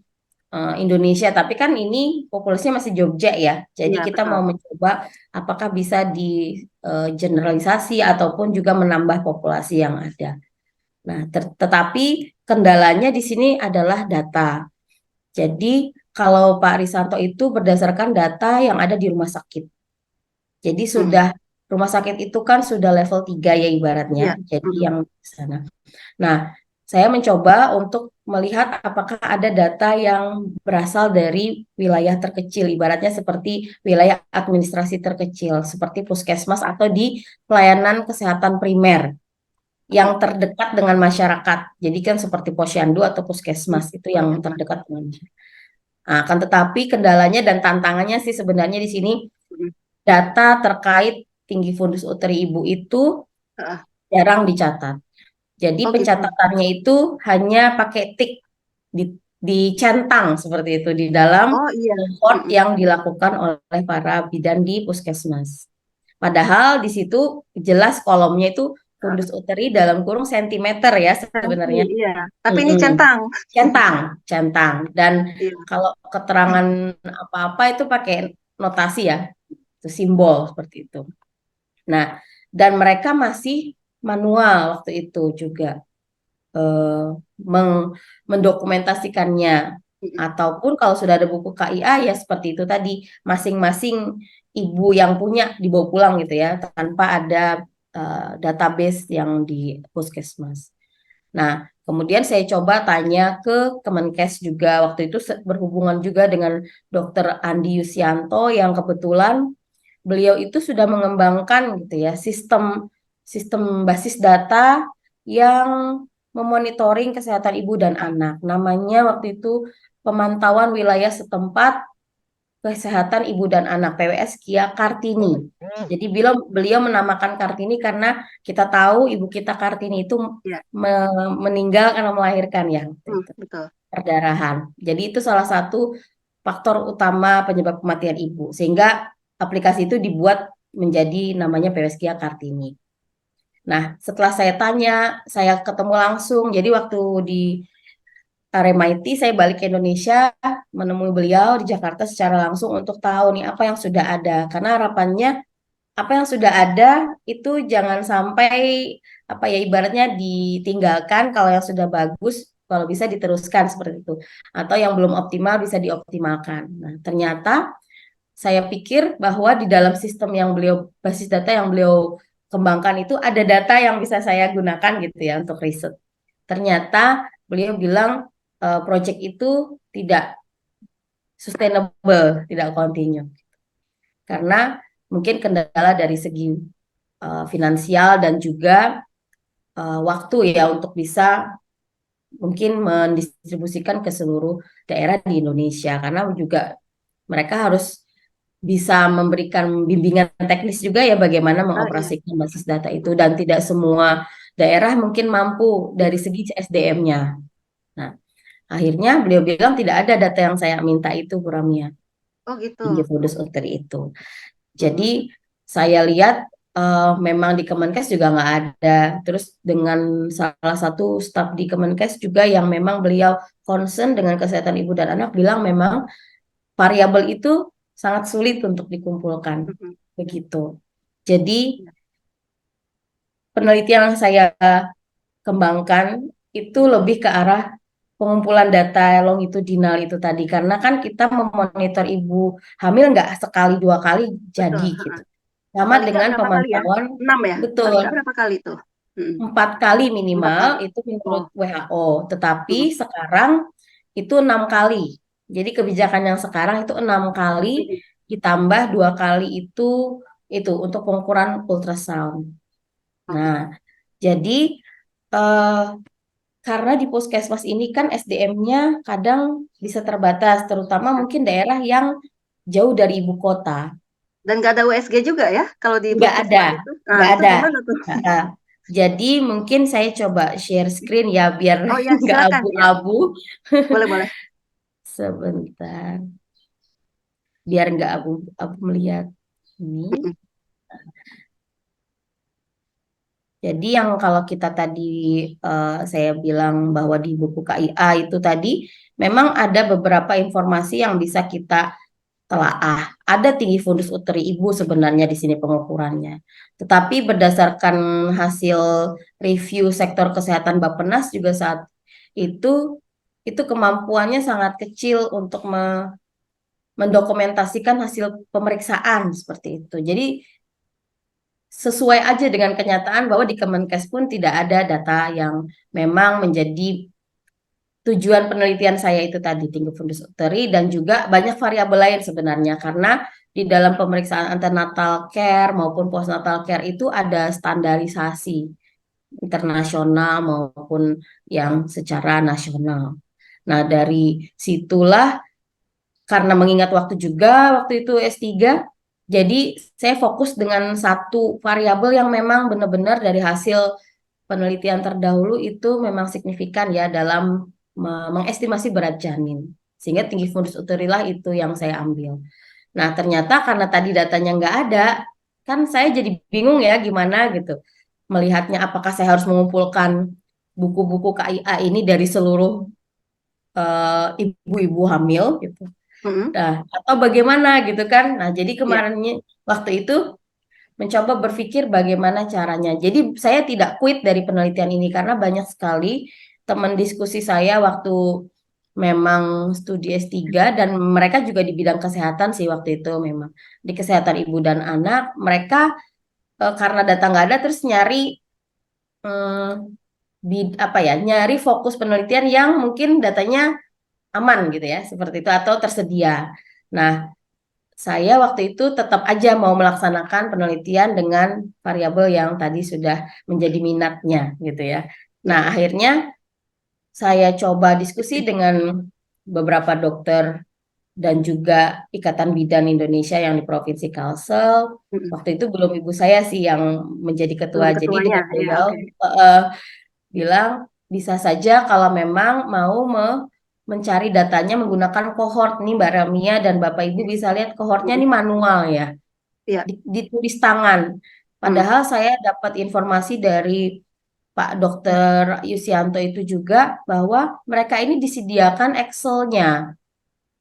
Indonesia. Tapi kan ini populasinya masih Jogja ya. Jadi Iya, kita betul. mau mencoba apakah bisa di generalisasi ataupun juga menambah populasi yang ada. Nah, tetapi kendalanya di sini adalah data. Jadi kalau Pak Risanto itu berdasarkan data yang ada di rumah sakit. Jadi Mm. sudah rumah sakit itu kan sudah level 3 ya ibaratnya. Iya. Jadi Mm-mm. yang di sana. Nah, saya mencoba untuk melihat apakah ada data yang berasal dari wilayah terkecil, ibaratnya seperti wilayah administrasi terkecil, seperti puskesmas atau di pelayanan kesehatan primer Mm-mm. yang terdekat dengan masyarakat. Jadi kan seperti posyandu atau puskesmas itu yang Puskesmas. terdekat dengan masyarakat. Nah, akan tetapi kendalanya dan tantangannya sih sebenarnya di sini Mm-mm. data terkait tinggi fundus uteri ibu itu Heeh. jarang dicatat. Jadi Oh gitu. pencatatannya itu hanya pakai tik di, dicentang seperti itu di dalam Oh iya. report Mm-mm. yang dilakukan oleh para bidan di puskesmas. Padahal di situ jelas kolomnya itu fundus uteri dalam kurung sentimeter ya Sensi, sebenarnya. iya. Tapi ini Mm-mm. centang. Centang, centang. Dan Iya. kalau keterangan apa-apa itu pakai notasi ya, itu simbol seperti itu. Nah, dan mereka masih manual waktu itu juga eh, mendokumentasikannya. Mm-mm. Ataupun kalau sudah ada buku KIA ya seperti itu tadi, masing-masing ibu yang punya dibawa pulang gitu ya, tanpa ada database yang di puskesmas. Nah, kemudian saya coba tanya ke Kemenkes juga waktu itu berhubungan juga dengan Dr. Andi Yusianto yang kebetulan beliau itu sudah mengembangkan gitu ya sistem sistem basis data yang memonitoring kesehatan ibu dan anak. Namanya waktu itu pemantauan wilayah setempat kesehatan ibu dan anak PWS Kia Kartini. Jadi beliau menamakan Kartini karena kita tahu ibu kita Kartini itu Iya. meninggal karena melahirkan ya, waktu itu, Betul. perdarahan. Jadi itu salah satu faktor utama penyebab kematian ibu. Sehingga aplikasi itu dibuat menjadi namanya PWS Kia Kartini. Nah, setelah saya tanya, saya ketemu langsung. Jadi waktu di RMIT, saya balik ke Indonesia, menemui beliau di Jakarta secara langsung untuk tahu nih apa yang sudah ada. Karena harapannya apa yang sudah ada itu jangan sampai apa ya ibaratnya ditinggalkan, kalau yang sudah bagus kalau bisa diteruskan seperti itu. Atau yang belum optimal bisa dioptimalkan. Nah, ternyata saya pikir bahwa di dalam sistem yang beliau basis data yang beliau kembangkan itu ada data yang bisa saya gunakan gitu ya untuk riset. Ternyata beliau bilang project itu tidak sustainable, tidak continue. Karena mungkin kendala dari segi finansial dan juga waktu ya untuk bisa mungkin mendistribusikan ke seluruh daerah di Indonesia. Karena juga mereka harus bisa memberikan bimbingan teknis juga ya bagaimana Ah iya. mengoperasikan basis data itu dan tidak semua daerah mungkin mampu dari segi SDM-nya. Nah, akhirnya beliau bilang tidak ada data yang saya minta itu, Bu Ramya, Oh gitu. tinggi fundus uteri itu. Jadi saya lihat memang di Kemenkes juga nggak ada. Terus dengan salah satu staf di Kemenkes juga yang memang beliau concern dengan kesehatan ibu dan anak bilang memang variabel itu sangat sulit untuk dikumpulkan Mhm. begitu. Jadi penelitian yang saya kembangkan itu lebih ke arah pengumpulan data longitudinal itu tadi karena kan kita memonitor ibu hamil nggak sekali dua kali Betul, jadi heeh. gitu. Sama Paling nggak dengan berapa kali ya? pemantauan 6 ya? Paling nggak betul berapa kali tuh? Mhm. 4 kali 4 minimal kali. itu Oh, menurut WHO. Tetapi mhm. sekarang itu 6 kali. Jadi kebijakan yang sekarang itu 6 kali Mhm. ditambah 2 kali itu untuk pengukuran ultrasound. Oke. Nah, jadi eh, karena di puskesmas ini kan SDM-nya kadang bisa terbatas, terutama mungkin daerah yang jauh dari ibu kota. Dan nggak ada USG juga ya kalau di Nggak ada, puskesmas itu? Nah, nggak itu ada. gimana tuh? Heeh. Jadi mungkin saya coba share screen ya biar Oh ya, nggak silakan ya. abu-abu. Boleh, boleh. Sebentar, biar nggak abu-abu melihat ini. Mhm. Jadi yang kalau kita tadi saya bilang bahwa di buku KIA itu tadi memang ada beberapa informasi yang bisa kita telaah. Ada tinggi fundus uteri ibu sebenarnya di sini pengukurannya. Tetapi berdasarkan hasil review sektor kesehatan Bappenas juga saat itu kemampuannya sangat kecil untuk mendokumentasikan hasil pemeriksaan seperti itu. Jadi sesuai aja dengan kenyataan bahwa di Kemenkes pun tidak ada data yang memang menjadi tujuan penelitian saya itu tadi tinggi fundus uteri dan juga banyak variabel lain sebenarnya karena di dalam pemeriksaan antenatal care maupun postnatal care itu ada standarisasi internasional maupun yang secara nasional. Nah, dari situlah karena mengingat waktu juga waktu itu S3, jadi saya fokus dengan satu variabel yang memang benar-benar dari hasil penelitian terdahulu itu memang signifikan ya dalam mengestimasi berat janin. Sehingga tinggi fundus uterilah itu yang saya ambil. Nah, ternyata karena tadi datanya nggak ada, kan saya jadi bingung ya gimana gitu. Melihatnya apakah saya harus mengumpulkan buku-buku KIA ini dari seluruh ibu-ibu hamil gitu. Mhm. Nah, atau bagaimana gitu kan. Nah, jadi Iya. kemarinnya waktu itu mencoba berpikir bagaimana caranya. Jadi saya tidak quit dari penelitian ini karena banyak sekali teman diskusi saya waktu memang studi S3 dan mereka juga di bidang kesehatan sih waktu itu memang di kesehatan ibu dan anak mereka karena data nggak ada terus nyari apa ya nyari fokus penelitian yang mungkin datanya aman gitu ya seperti itu atau tersedia. Nah, saya waktu itu tetap aja mau melaksanakan penelitian dengan variabel yang tadi sudah menjadi minatnya gitu ya. Nah, Iya. akhirnya saya coba diskusi dengan beberapa dokter dan juga Ikatan Bidan Indonesia yang di Provinsi Kalsel. Mhm. Waktu itu belum ibu saya sih yang menjadi ketua. Belum Jadi ketuanya, dengan ya beliau oke. bilang bisa saja kalau memang mau mencari datanya menggunakan kohort nih Mbak Ramia dan Bapak Ibu bisa lihat kohortnya Mhm. ini manual ya. Iya. Ditulis tangan. Mhm. Padahal saya dapat informasi dari Pak Dokter Yusianto itu juga bahwa mereka ini disediakan Excel-nya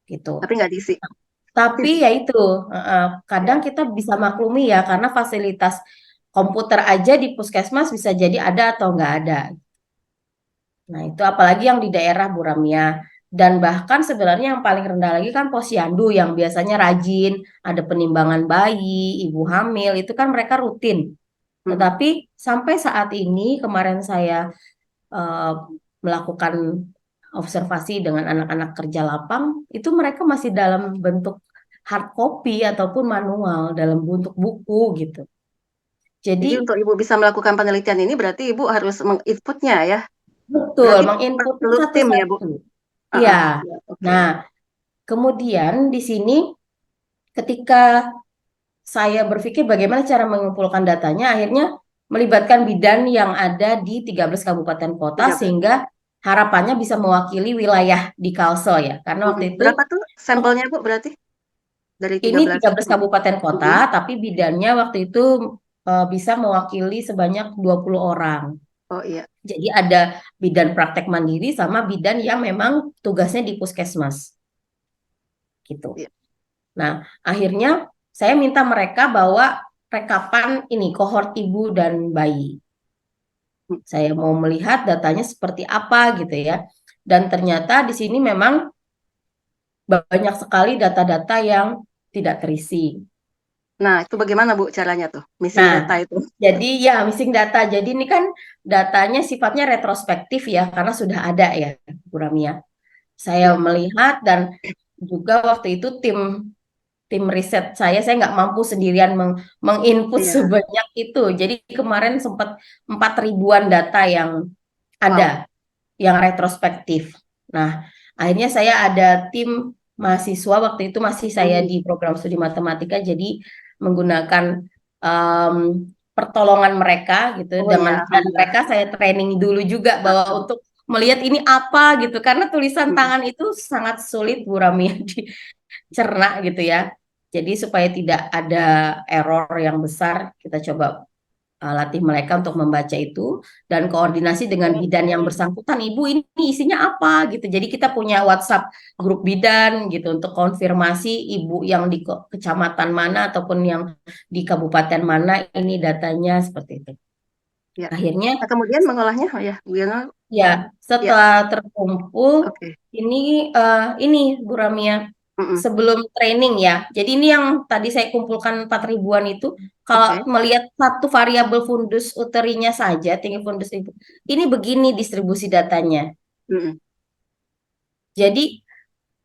gitu. Tapi nggak diisi. Tapi ya itu kadang Iya. kita bisa maklumi ya karena fasilitas komputer aja di puskesmas bisa jadi ada atau nggak ada. Nah itu apalagi yang di daerah Bu Ramia. Dan bahkan sebenarnya yang paling rendah lagi kan posyandu yang biasanya rajin, ada penimbangan bayi, ibu hamil, itu kan mereka rutin. Mhm. Tetapi sampai saat ini kemarin saya eh, melakukan observasi dengan anak-anak kerja lapang, itu mereka masih dalam bentuk hard copy ataupun manual dalam bentuk buku gitu. Jadi Jadi untuk Ibu bisa melakukan penelitian ini berarti Ibu harus menginputnya ya? betul Berarti menginputnya perlu tim ya, Bu? satu-satu. Iya. Heeh. Iya, oke. Nah, kemudian di sini ketika saya berpikir bagaimana cara mengumpulkan datanya, akhirnya melibatkan bidan yang ada di 13 kabupaten kota 13. sehingga harapannya bisa mewakili wilayah di Kalsel ya. Karena Mhm. waktu itu Berapa tuh sampelnya, Bu, berarti? Dari Ini 13 13 kabupaten kota, tapi bidannya waktu itu bisa mewakili sebanyak 20 orang. Oh iya. Jadi ada bidan praktek mandiri sama bidan yang memang tugasnya di puskesmas. Gitu. Iya. Nah, akhirnya saya minta mereka bawa rekapan ini kohort ibu dan bayi. Saya mau melihat datanya seperti apa gitu ya. Dan ternyata di sini memang banyak sekali data-data yang tidak terisi. Nah, itu bagaimana Bu caranya tuh, missing Nah, data itu? jadi ya missing data. Jadi ini kan datanya sifatnya retrospektif ya, karena sudah ada ya, Bu Ramia. Saya Iya. melihat dan juga waktu itu tim riset saya nggak mampu sendirian menginput Iya. sebanyak itu. Jadi kemarin sempat 4.000-an data yang Wow. ada, yang retrospektif. Nah, akhirnya saya ada tim mahasiswa waktu itu masih saya di program studi matematika, jadi menggunakan pertolongan mereka gitu. Oh dengan ya, dan alhamdulillah. mereka saya training dulu juga bahwa untuk melihat ini apa gitu, karena tulisan tangan itu sangat sulit Bu Rami dicerna gitu ya. Jadi supaya tidak ada error yang besar, kita coba latih mereka untuk membaca itu dan koordinasi dengan bidan yang bersangkutan. Ibu, ini isinya apa gitu. Jadi kita punya WhatsApp grup bidan gitu untuk konfirmasi ibu yang di kecamatan mana ataupun yang di kabupaten mana ini datanya seperti itu. Ya. Akhirnya Nah, kemudian mengolahnya, oh ya, gimana? ya setelah terkumpul Oke. ini Bu Ramia sebelum training ya. Jadi ini yang tadi saya kumpulkan 4.000-an itu, kalau Oke. melihat satu variabel fundus uterinya saja, tinggi fundus ibu, ini begini distribusi datanya. Jadi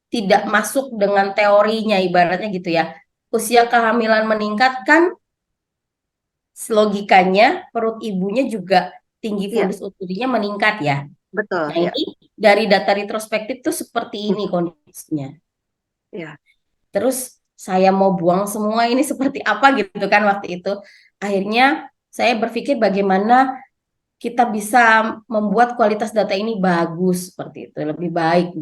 tidak masuk dengan teorinya ibaratnya gitu ya. Usia kehamilan meningkat kan logikanya perut ibunya juga tinggi Iya, fundus uterinya meningkat ya. betul. Nah Ya. ini dari data retrospektif tuh seperti ini kondisinya. Ya. Terus saya mau buang semua ini seperti apa gitu kan waktu itu. Akhirnya saya berpikir bagaimana kita bisa membuat kualitas data ini bagus seperti itu, lebih baik.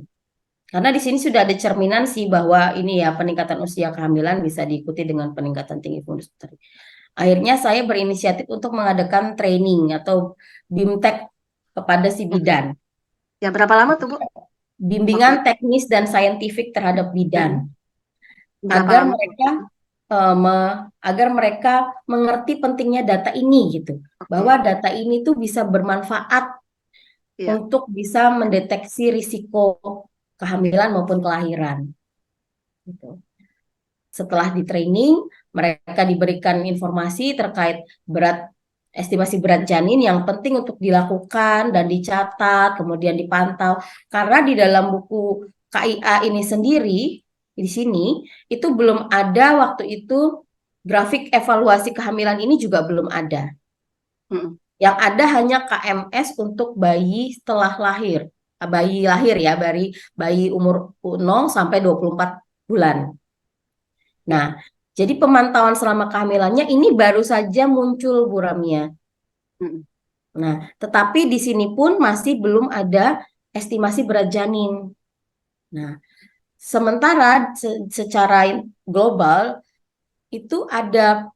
Karena di sini sudah ada cerminan sih bahwa ini ya peningkatan usia kehamilan bisa diikuti dengan peningkatan tinggi fundus uteri. Akhirnya saya berinisiatif untuk mengadakan training atau BIMTEK kepada si bidan. Ya, berapa lama tuh Bu? Bimbingan teknis dan saintifik terhadap bidan. Berapa agar lama? mereka agar mereka mengerti pentingnya data ini gitu. Bahwa data ini tuh bisa bermanfaat untuk bisa mendeteksi risiko kehamilan maupun kelahiran. Gitu. Setelah di training, mereka diberikan informasi terkait estimasi berat janin yang penting untuk dilakukan dan dicatat, kemudian dipantau. Karena di dalam buku KIA ini sendiri, di sini, itu belum ada waktu itu grafik evaluasi kehamilan ini juga belum ada. Yang ada hanya KMS untuk bayi setelah lahir. Bayi lahir ya, bayi umur 0 sampai 24 bulan. Nah, jadi pemantauan selama kehamilannya ini baru saja muncul Bu Ramia. Nah, tetapi di sini pun masih belum ada estimasi berat janin. Nah, sementara secara global itu ada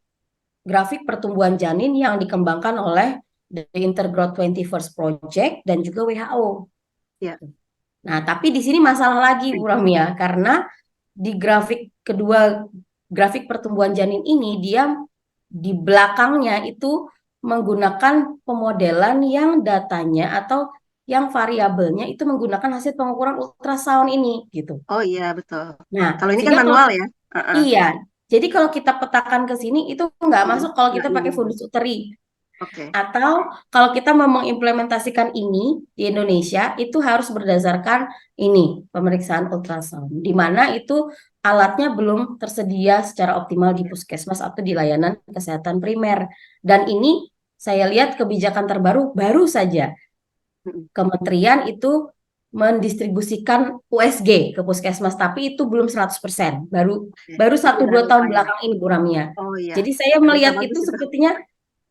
grafik pertumbuhan janin yang dikembangkan oleh the Intergrowth 21st Project dan juga WHO. Ya. Nah, tapi di sini masalah lagi Bu Ramia, karena di grafik kedua, grafik pertumbuhan janin ini dia di belakangnya itu menggunakan pemodelan yang datanya atau yang variabelnya itu menggunakan hasil pengukuran ultrasound ini gitu. Oh iya, betul. Nah, Kalau ini kan sehingga manual ya. iya. Jadi kalau kita petakan ke sini itu nggak masuk kalau kita pakai fundus uteri. Oke. Atau kalau kita mau mengimplementasikan ini di Indonesia itu harus berdasarkan ini pemeriksaan ultrasound, di mana itu alatnya belum tersedia secara optimal di puskesmas atau di layanan kesehatan primer. Dan ini saya lihat kebijakan terbaru baru saja kementerian itu mendistribusikan USG ke puskesmas, tapi itu belum 100%, baru 1-2 tahun belakang ini Bu Ramia. Oh iya. Jadi saya melihat itu sepertinya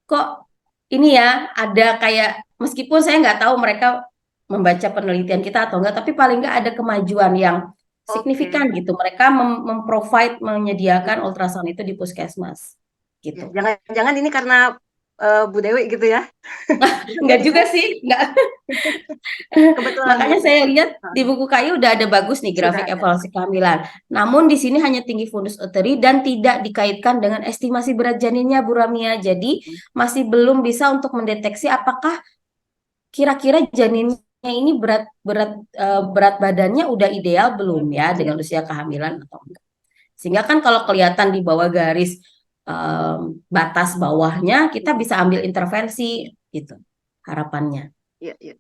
kok ini ya ada kayak, meskipun saya nggak tahu mereka membaca penelitian kita atau enggak, tapi paling nggak ada kemajuan yang signifikan gitu. Mereka memprovide menyediakan ultrasound itu di puskesmas Ya, gitu. jangan-jangan ini karena Bu Dewi gitu ya? Enggak juga sih, enggak. Kebetulan Makanya saya lihat di Heeh, buku kayu udah ada bagus nih sudah grafik ada. evaluasi kehamilan. Namun di sini hanya tinggi fundus uteri dan tidak dikaitkan dengan estimasi berat janinnya, Bu Ramia. Jadi masih belum bisa untuk mendeteksi apakah kira-kira janinnya ini berat badannya udah ideal belum ya dengan usia kehamilan atau enggak. Sehingga kan kalau kelihatan di bawah garis batas bawahnya, kita bisa ambil intervensi gitu harapannya. Iya, iya.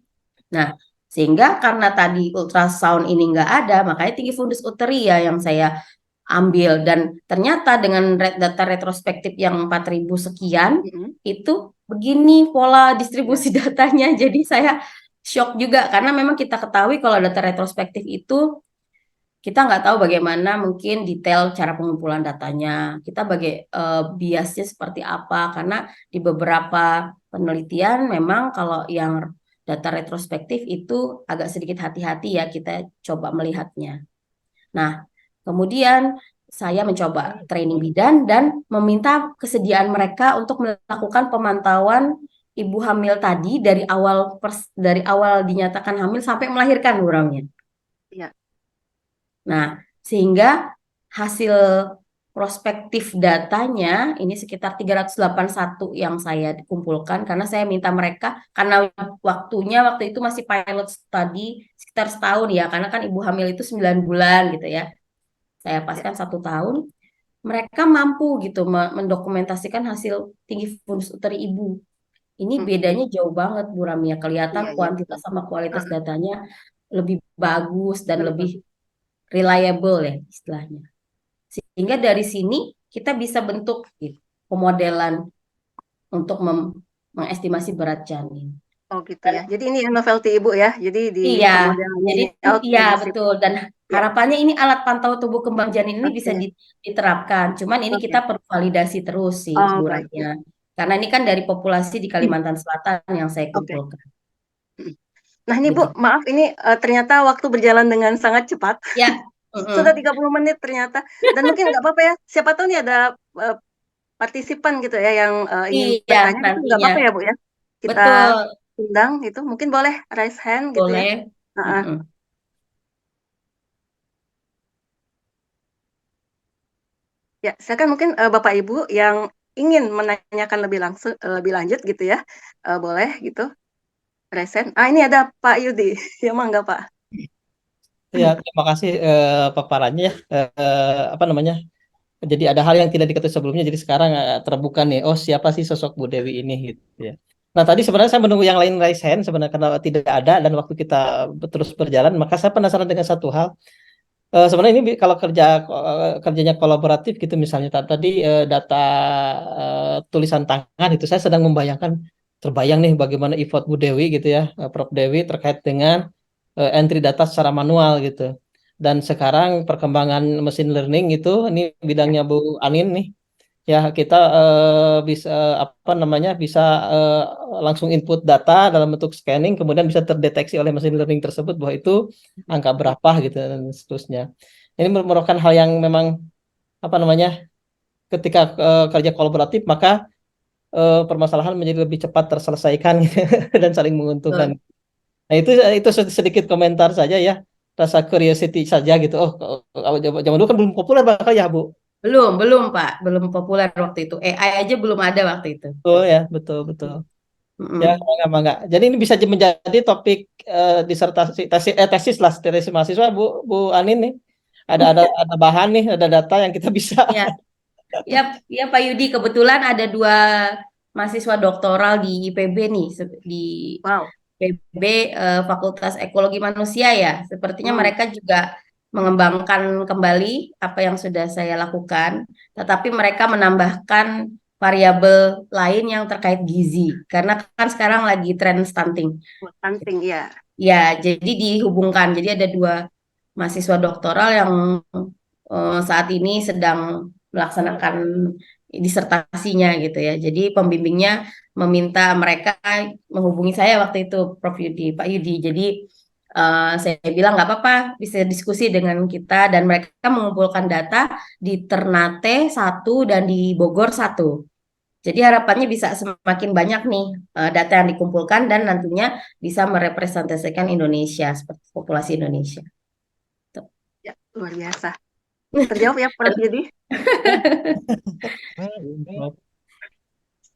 Nah, sehingga karena tadi ultrasound ini nggak ada, makanya tinggi fundus uteri ya yang saya ambil. Dan ternyata dengan data retrospektif yang 4.000 sekian, Mm-mm. itu begini pola distribusi Ya. datanya. Jadi saya shock juga, karena memang kita ketahui kalau data retrospektif itu, kita nggak tahu bagaimana mungkin detail cara pengumpulan datanya. Kita biasnya seperti apa, karena di beberapa penelitian memang kalau yang data retrospektif itu agak sedikit hati-hati ya kita coba melihatnya. Nah, kemudian saya mencoba training bidan dan meminta kesediaan mereka untuk melakukan pemantauan ibu hamil tadi dari awal dinyatakan hamil sampai melahirkan buramnya. Iya. Nah, sehingga hasil prospektif datanya ini sekitar 381 yang saya kumpulkan karena saya minta mereka, karena waktu itu masih pilot study sekitar setahun ya, karena kan ibu hamil itu 9 bulan gitu ya. Saya paskan 1 tahun, mereka mampu gitu mendokumentasikan hasil tinggi fundus uteri ibu. Ini Mm-mm. bedanya jauh banget Bu Ramia, kelihatan Iya, iya, kuantitas betul. sama kualitas Heeh, datanya lebih bagus dan betul. lebih reliable ya istilahnya. Sehingga dari sini kita bisa bentuk gitu, pemodelan untuk mengestimasi berat janin. Oh gitu ya. Jadi ini novelty Ibu ya. Jadi di Iya, pemodelannya jadi ini out iya dari situ. betul, dan Ya, harapannya ini alat pantau tubuh kembang janin ini bisa oke. diterapkan. Cuman ini kita Oke. perlu validasi terus sih Oh, Bu baik. Ramia. Karena ini kan dari populasi di Kalimantan Selatan yang saya Oke. kumpulkan. Nah ini Bu, Begitu. maaf ini ternyata waktu berjalan dengan sangat cepat. Ya. Sudah Mm-mm. 30 menit ternyata. Dan mungkin nggak apa-apa ya. Siapa tahu nih ada eh, partisipan gitu ya yang ingin Iya, bertanya itu nggak nantinya. apa-apa ya Bu ya. Kita Betul, undang itu mungkin boleh raise hand gitu ya. boleh. Heeh. Mm-mm. Ya, silakan mungkin Bapak Ibu yang ingin menanyakan lebih langsung lebih lanjut gitu ya. Boleh gitu. Raise hand. Ah ini ada Pak Yudi. Ya mangga Pak. Ya, terima kasih paparannya ya. Apa namanya? Jadi ada hal yang tidak diketahui sebelumnya, jadi sekarang terbuka nih. Oh, siapa sih sosok Bu Dewi ini gitu ya. Nah, tadi sebenarnya saya menunggu yang lain raise hand sebenarnya karena tidak ada, dan waktu kita terus berjalan, maka saya penasaran dengan satu hal. Sebenarnya ini kalau kerjanya kolaboratif gitu misalnya tadi data tulisan tangan itu saya sedang membayangkan, terbayang nih bagaimana effort Bu Dewi gitu ya, Prof Dewi terkait dengan entry data secara manual gitu. Dan sekarang perkembangan mesin learning itu ini Ya. bidangnya Bu Anin nih. Ya, kita bisa apa namanya bisa eh, langsung input data dalam bentuk scanning, kemudian bisa terdeteksi oleh mesin learning tersebut bahwa itu angka berapa gitu dan seterusnya. Ini merupakan hal yang memang apa namanya ketika kerja kolaboratif maka permasalahan menjadi lebih cepat terselesaikan gitu, dan saling menguntungkan. Betul. Nah, itu sedikit komentar saja ya, rasa curiosity saja gitu. Oh, zaman dulu kan belum populer bakal ya Bu. Belum Pak, belum populer waktu itu. AI aja belum ada waktu itu. Betul ya, betul betul. Ya, Mm-mm. mangga. Jadi ini bisa menjadi topik disertasi tesis lah, tesis mahasiswa Bu Anin nih. Ada bahan nih, ada data yang kita bisa. Ya, ya, ya Pak Yudi. Kebetulan ada 2 mahasiswa doktoral di IPB nih, di Wow. IPB Fakultas Ekologi Manusia ya. Sepertinya Hmm. mereka juga mengembangkan kembali apa yang sudah saya lakukan, tetapi mereka menambahkan variabel lain yang terkait gizi, karena kan sekarang lagi tren stunting. Stunting ya. Ya, jadi dihubungkan. Jadi ada 2 mahasiswa doktoral yang saat ini sedang melaksanakan disertasinya gitu ya. Jadi pembimbingnya meminta mereka menghubungi saya waktu itu, Prof Yudi, Pak Yudi. Jadi saya bilang nggak apa-apa, bisa diskusi dengan kita, dan mereka mengumpulkan data di Ternate satu dan di Bogor satu. Jadi harapannya bisa semakin banyak nih data yang dikumpulkan dan nantinya bisa merepresentasikan Indonesia seperti populasi Indonesia. Tuh. Ya, luar biasa. Terjawab ya, Prof. Yudi?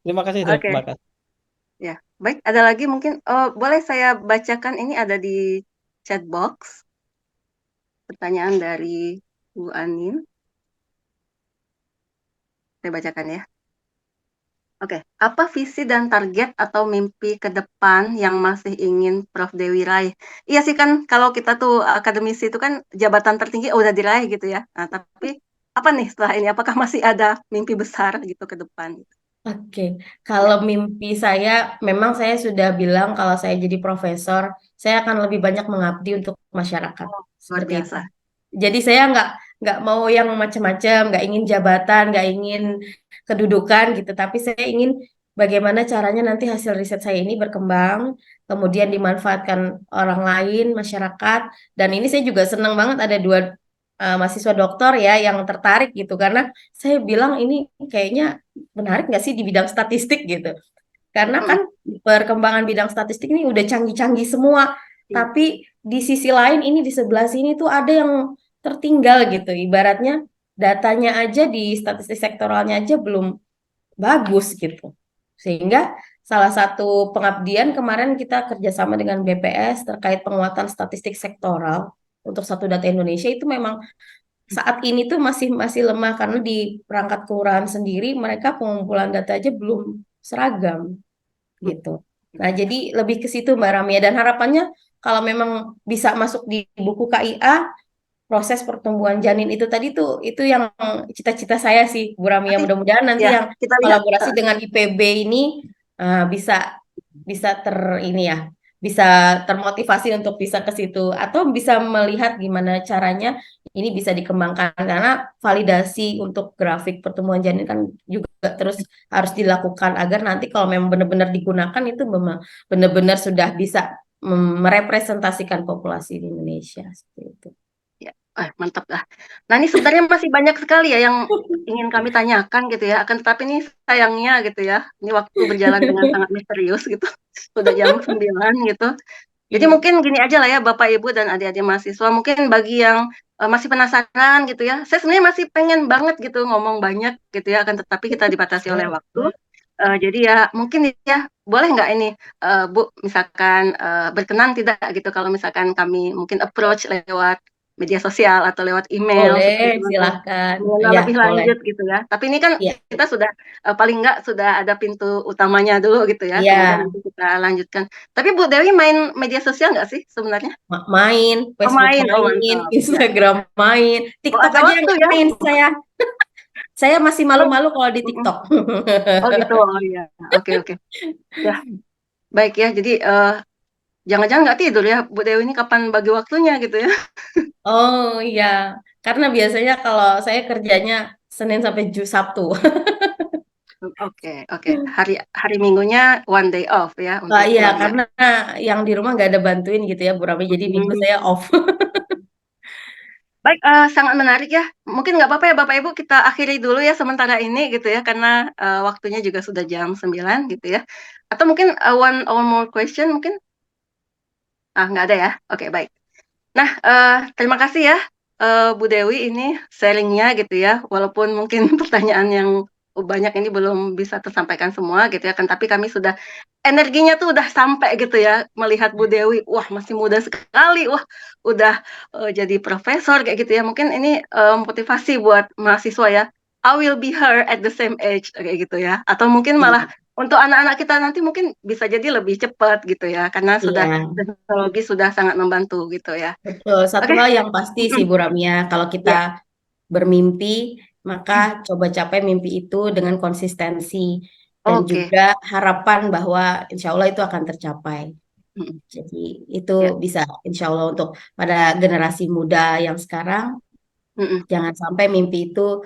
Terima kasih, Oke. terima kasih. Ya, baik. Ada lagi mungkin, boleh saya bacakan, ini ada di chat box, pertanyaan dari Bu Anin. Saya bacakan ya. Oke, apa visi dan target atau mimpi ke depan yang masih ingin Prof. Dewi raih? Iya sih, kan kalau kita tuh akademisi itu kan jabatan tertinggi udah diraih gitu ya. Nah, tapi apa nih setelah ini? Apakah masih ada mimpi besar gitu ke depan? Oke, Ya, kalau mimpi saya, memang saya sudah bilang kalau saya jadi profesor, saya akan lebih banyak mengabdi untuk masyarakat, oh, luar seperti itu. biasa. Jadi saya nggak mau yang macam-macam, nggak ingin jabatan, nggak ingin kedudukan gitu, tapi saya ingin bagaimana caranya nanti hasil riset saya ini berkembang, kemudian dimanfaatkan orang lain, masyarakat, dan ini saya juga senang banget ada dua mahasiswa doktor ya yang tertarik gitu, karena saya bilang ini kayaknya menarik nggak sih di bidang statistik gitu. Karena kan Mm-mm. perkembangan bidang statistik ini udah canggih-canggih semua, Iya. tapi di sisi lain ini di sebelah sini tuh ada yang tertinggal gitu. Ibaratnya datanya aja di statistik sektoralnya aja belum bagus gitu. Sehingga salah satu pengabdian kemarin kita kerjasama dengan BPS terkait penguatan statistik sektoral untuk satu data Indonesia itu memang saat ini tuh masih masih lemah karena di perangkat kelurahan sendiri mereka pengumpulan data aja belum seragam gitu. Nah, jadi lebih ke situ Mbak Ramia, dan harapannya kalau memang bisa masuk di buku KIA, proses pertumbuhan janin itu tadi tuh itu yang cita-cita saya sih Bu Ramia, Nanti mudah-mudahan nanti ya yang kita lihat. kolaborasi dengan IPB ini bisa bisa ter ini ya, bisa termotivasi untuk bisa ke situ atau bisa melihat gimana caranya ini bisa dikembangkan, karena validasi untuk grafik pertumbuhan janin kan juga terus harus dilakukan agar nanti kalau memang benar-benar digunakan itu memang benar-benar sudah bisa merepresentasikan populasi di Indonesia seperti itu. Ya, mantap lah. Nah, ini sebenarnya masih banyak sekali ya yang ingin kami tanyakan gitu ya. Akan tetapi ini sayangnya gitu ya, ini waktu berjalan dengan sangat misterius gitu. Sudah jam 9 gitu. Jadi Iya. mungkin gini aja lah ya Bapak Ibu dan adik-adik mahasiswa, mungkin bagi yang masih penasaran gitu ya. Saya sebenarnya masih pengen banget gitu ngomong banyak gitu ya, akan tetapi kita dibatasi oleh waktu. Jadi ya mungkin ya boleh nggak ini Bu misalkan berkenan tidak gitu kalau misalkan kami mungkin approach lewat media sosial atau lewat email Boleh, seperti itu untuk silahkan. mengenal Ya, lebih boleh. lanjut gitu ya. Tapi ini kan Iya, kita sudah paling nggak sudah ada pintu utamanya dulu gitu ya. Kemudian iya. nanti kita lanjutkan. Tapi Bu Dewi main media sosial nggak sih sebenarnya? Main, Oh Facebook main, oh main, mantap. Ya. Instagram main, Oh TikTok ada aja waktu nggak ya. main saya. Saya masih Oh, malu-malu kalau di mm-mm. TikTok. Oh gitu. Oh iya. Oke oke. Ya baik ya. Jadi jangan-jangan nggak tidur ya Bu Dewi ini kapan bagi waktunya gitu ya? Oh iya, karena biasanya kalau saya kerjanya Senin sampai Sabtu. Oke oke. Hari hari Minggunya one day off ya untuk Iya, keluarga. karena yang di rumah nggak ada bantuin gitu ya, Bu Rami. Jadi minggu Hmm. saya off. Baik, sangat menarik ya. Mungkin nggak apa-apa ya Bapak Ibu kita akhiri dulu ya sementara ini gitu ya, karena waktunya juga sudah jam 9 gitu ya. Atau mungkin one or more question mungkin? Nggak ada ya? Oke, baik. Nah, terima kasih ya Bu Dewi ini sharing-nya gitu ya. Walaupun mungkin pertanyaan yang banyak ini belum bisa tersampaikan semua gitu ya kan, tapi kami sudah energinya tuh udah sampai gitu ya melihat Bu Dewi, wah masih muda sekali, wah udah jadi profesor kayak gitu ya. Mungkin ini motivasi buat mahasiswa ya. I will be her at the same age kayak gitu ya. Atau mungkin malah untuk anak-anak kita nanti mungkin bisa jadi lebih cepat gitu ya, karena sudah Iya, teknologi sudah sangat membantu gitu ya. betul. Satu Oke, hal yang pasti sih Bu Ramia, kalau kita ya, bermimpi, maka coba capai mimpi itu dengan konsistensi dan oke, juga harapan bahwa insya Allah itu akan tercapai. Mm, Jadi itu ya, bisa insya Allah untuk pada generasi muda yang sekarang, mm, jangan sampai mimpi itu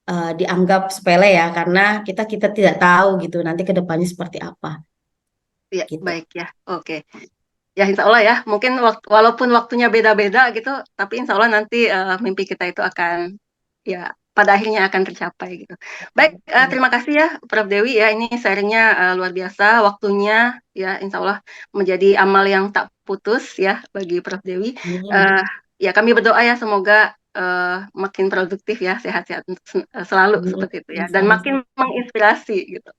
dianggap sepele ya, karena kita tidak tahu gitu nanti ke depannya seperti apa ya, gitu. baik ya, oke. Ya insya Allah ya, mungkin walaupun waktunya beda-beda gitu, tapi insya Allah nanti mimpi kita itu akan ya pada akhirnya akan tercapai gitu. Baik, terima kasih ya Prof. Dewi ya, ini sharingnya luar biasa, waktunya ya insya Allah menjadi amal yang tak putus ya bagi Prof. Dewi. Amin. Ya kami berdoa ya semoga makin produktif ya, sehat-sehat selalu Amin. seperti itu ya, dan makin Sama-sama. menginspirasi gitu.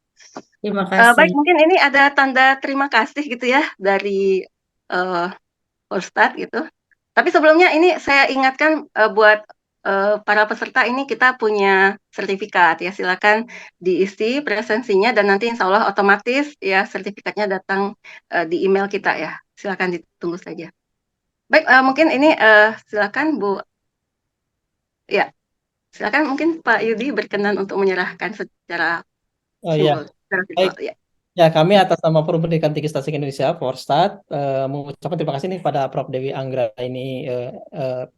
Terima Baik, kasih. mungkin ini ada tanda terima kasih gitu ya dari eh, Ustadz gitu. Tapi sebelumnya ini saya ingatkan buat para peserta ini kita punya sertifikat ya, silakan diisi presensinya dan nanti insya Allah otomatis ya sertifikatnya datang di email kita ya. Silakan ditunggu saja. Baik, mungkin ini silakan Bu, ya silakan mungkin Pak Yudi berkenan untuk menyerahkan secara Oh ya, simbol, secara baik. visual ya. Ya, kami atas nama Forum Pendidikan Tinggi Stasik Indonesia, Forstat, mengucapkan terima kasih nih pada Prof. Dewi Anggra ini,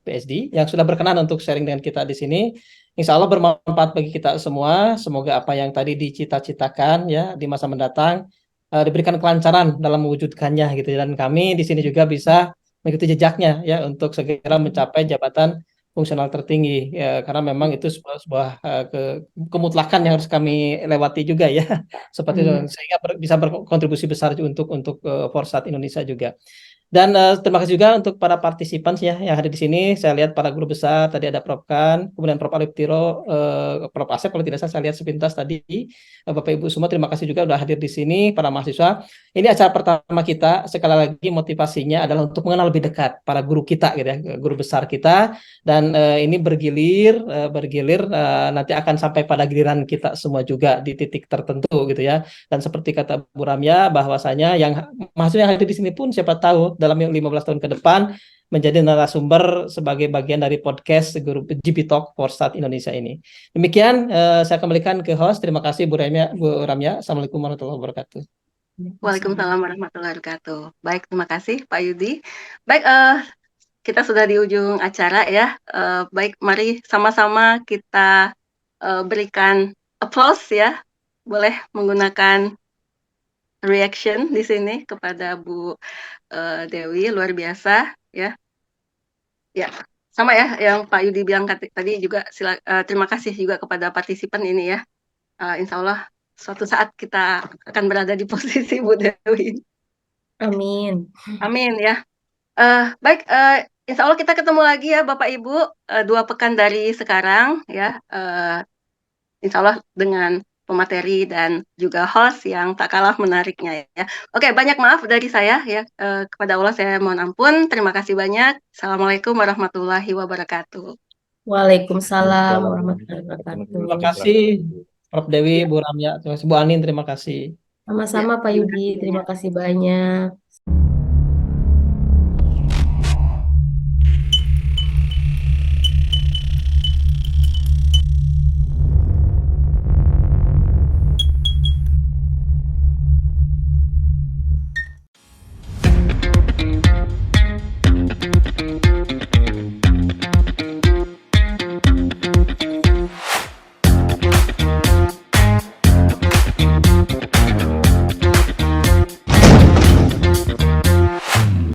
PSD, yang sudah berkenan untuk sharing dengan kita di sini. Insya Allah bermanfaat bagi kita semua. Semoga apa yang tadi dicita-citakan ya di masa mendatang diberikan kelancaran dalam mewujudkannya gitu. Dan kami di sini juga bisa mengikuti jejaknya ya untuk segera mencapai jabatan fungsional tertinggi ya, karena memang itu sebuah kemutlakan yang harus kami lewati juga ya. Seperti itu sehingga bisa berkontribusi besar untuk Forsat Indonesia juga. Dan terima kasih juga untuk para partisipan ya yang hadir di sini. Saya lihat para guru besar tadi ada Prof. Kan, kemudian Prof. Alif Tiro, Prof. Asep kalau tidak salah saya lihat sepintas tadi. Bapak Ibu semua terima kasih juga sudah hadir di sini para mahasiswa. Ini acara pertama kita. Sekali lagi motivasinya adalah untuk mengenal lebih dekat para guru kita gitu ya, guru besar kita. Dan ini bergilir nanti akan sampai pada giliran kita semua juga di titik tertentu gitu ya. Dan seperti kata Bu Ramya bahwasanya yang mahasiswa yang hadir di sini pun siapa tahu dalam 15 tahun ke depan menjadi narasumber sebagai bagian dari podcast grup GP Talk Forsat Indonesia ini. Demikian saya kembalikan ke host. Terima kasih Bu Ramya. Assalamualaikum warahmatullahi wabarakatuh. Waalaikumsalam warahmatullahi wabarakatuh. Baik, terima kasih Pak Yudi. Baik, kita sudah di ujung acara ya. Baik, mari sama-sama kita berikan applause ya. Boleh menggunakan reaction di sini kepada Bu Dewi, luar biasa ya. Ya, sama ya yang Pak Yudi bilang tadi juga terima kasih juga kepada partisipan ini ya. Insya Allah suatu saat kita akan berada di posisi Bu Dewi. Amin. Amin ya. Baik, insya Allah kita ketemu lagi ya Bapak Ibu 2 pekan dari sekarang ya. Insya Allah dengan pemateri dan juga host yang tak kalah menariknya ya. Oke, banyak maaf dari saya ya. Kepada Allah saya mohon ampun. Terima kasih banyak. Assalamualaikum warahmatullahi wabarakatuh. Waalaikumsalam warahmatullahi wabarakatuh. Terima kasih Prof. Dewi, Bu Ramya, terima kasih Bu Anin, terima kasih. Sama-sama Pak Terima Yudi, kasih terima banyak. kasih banyak.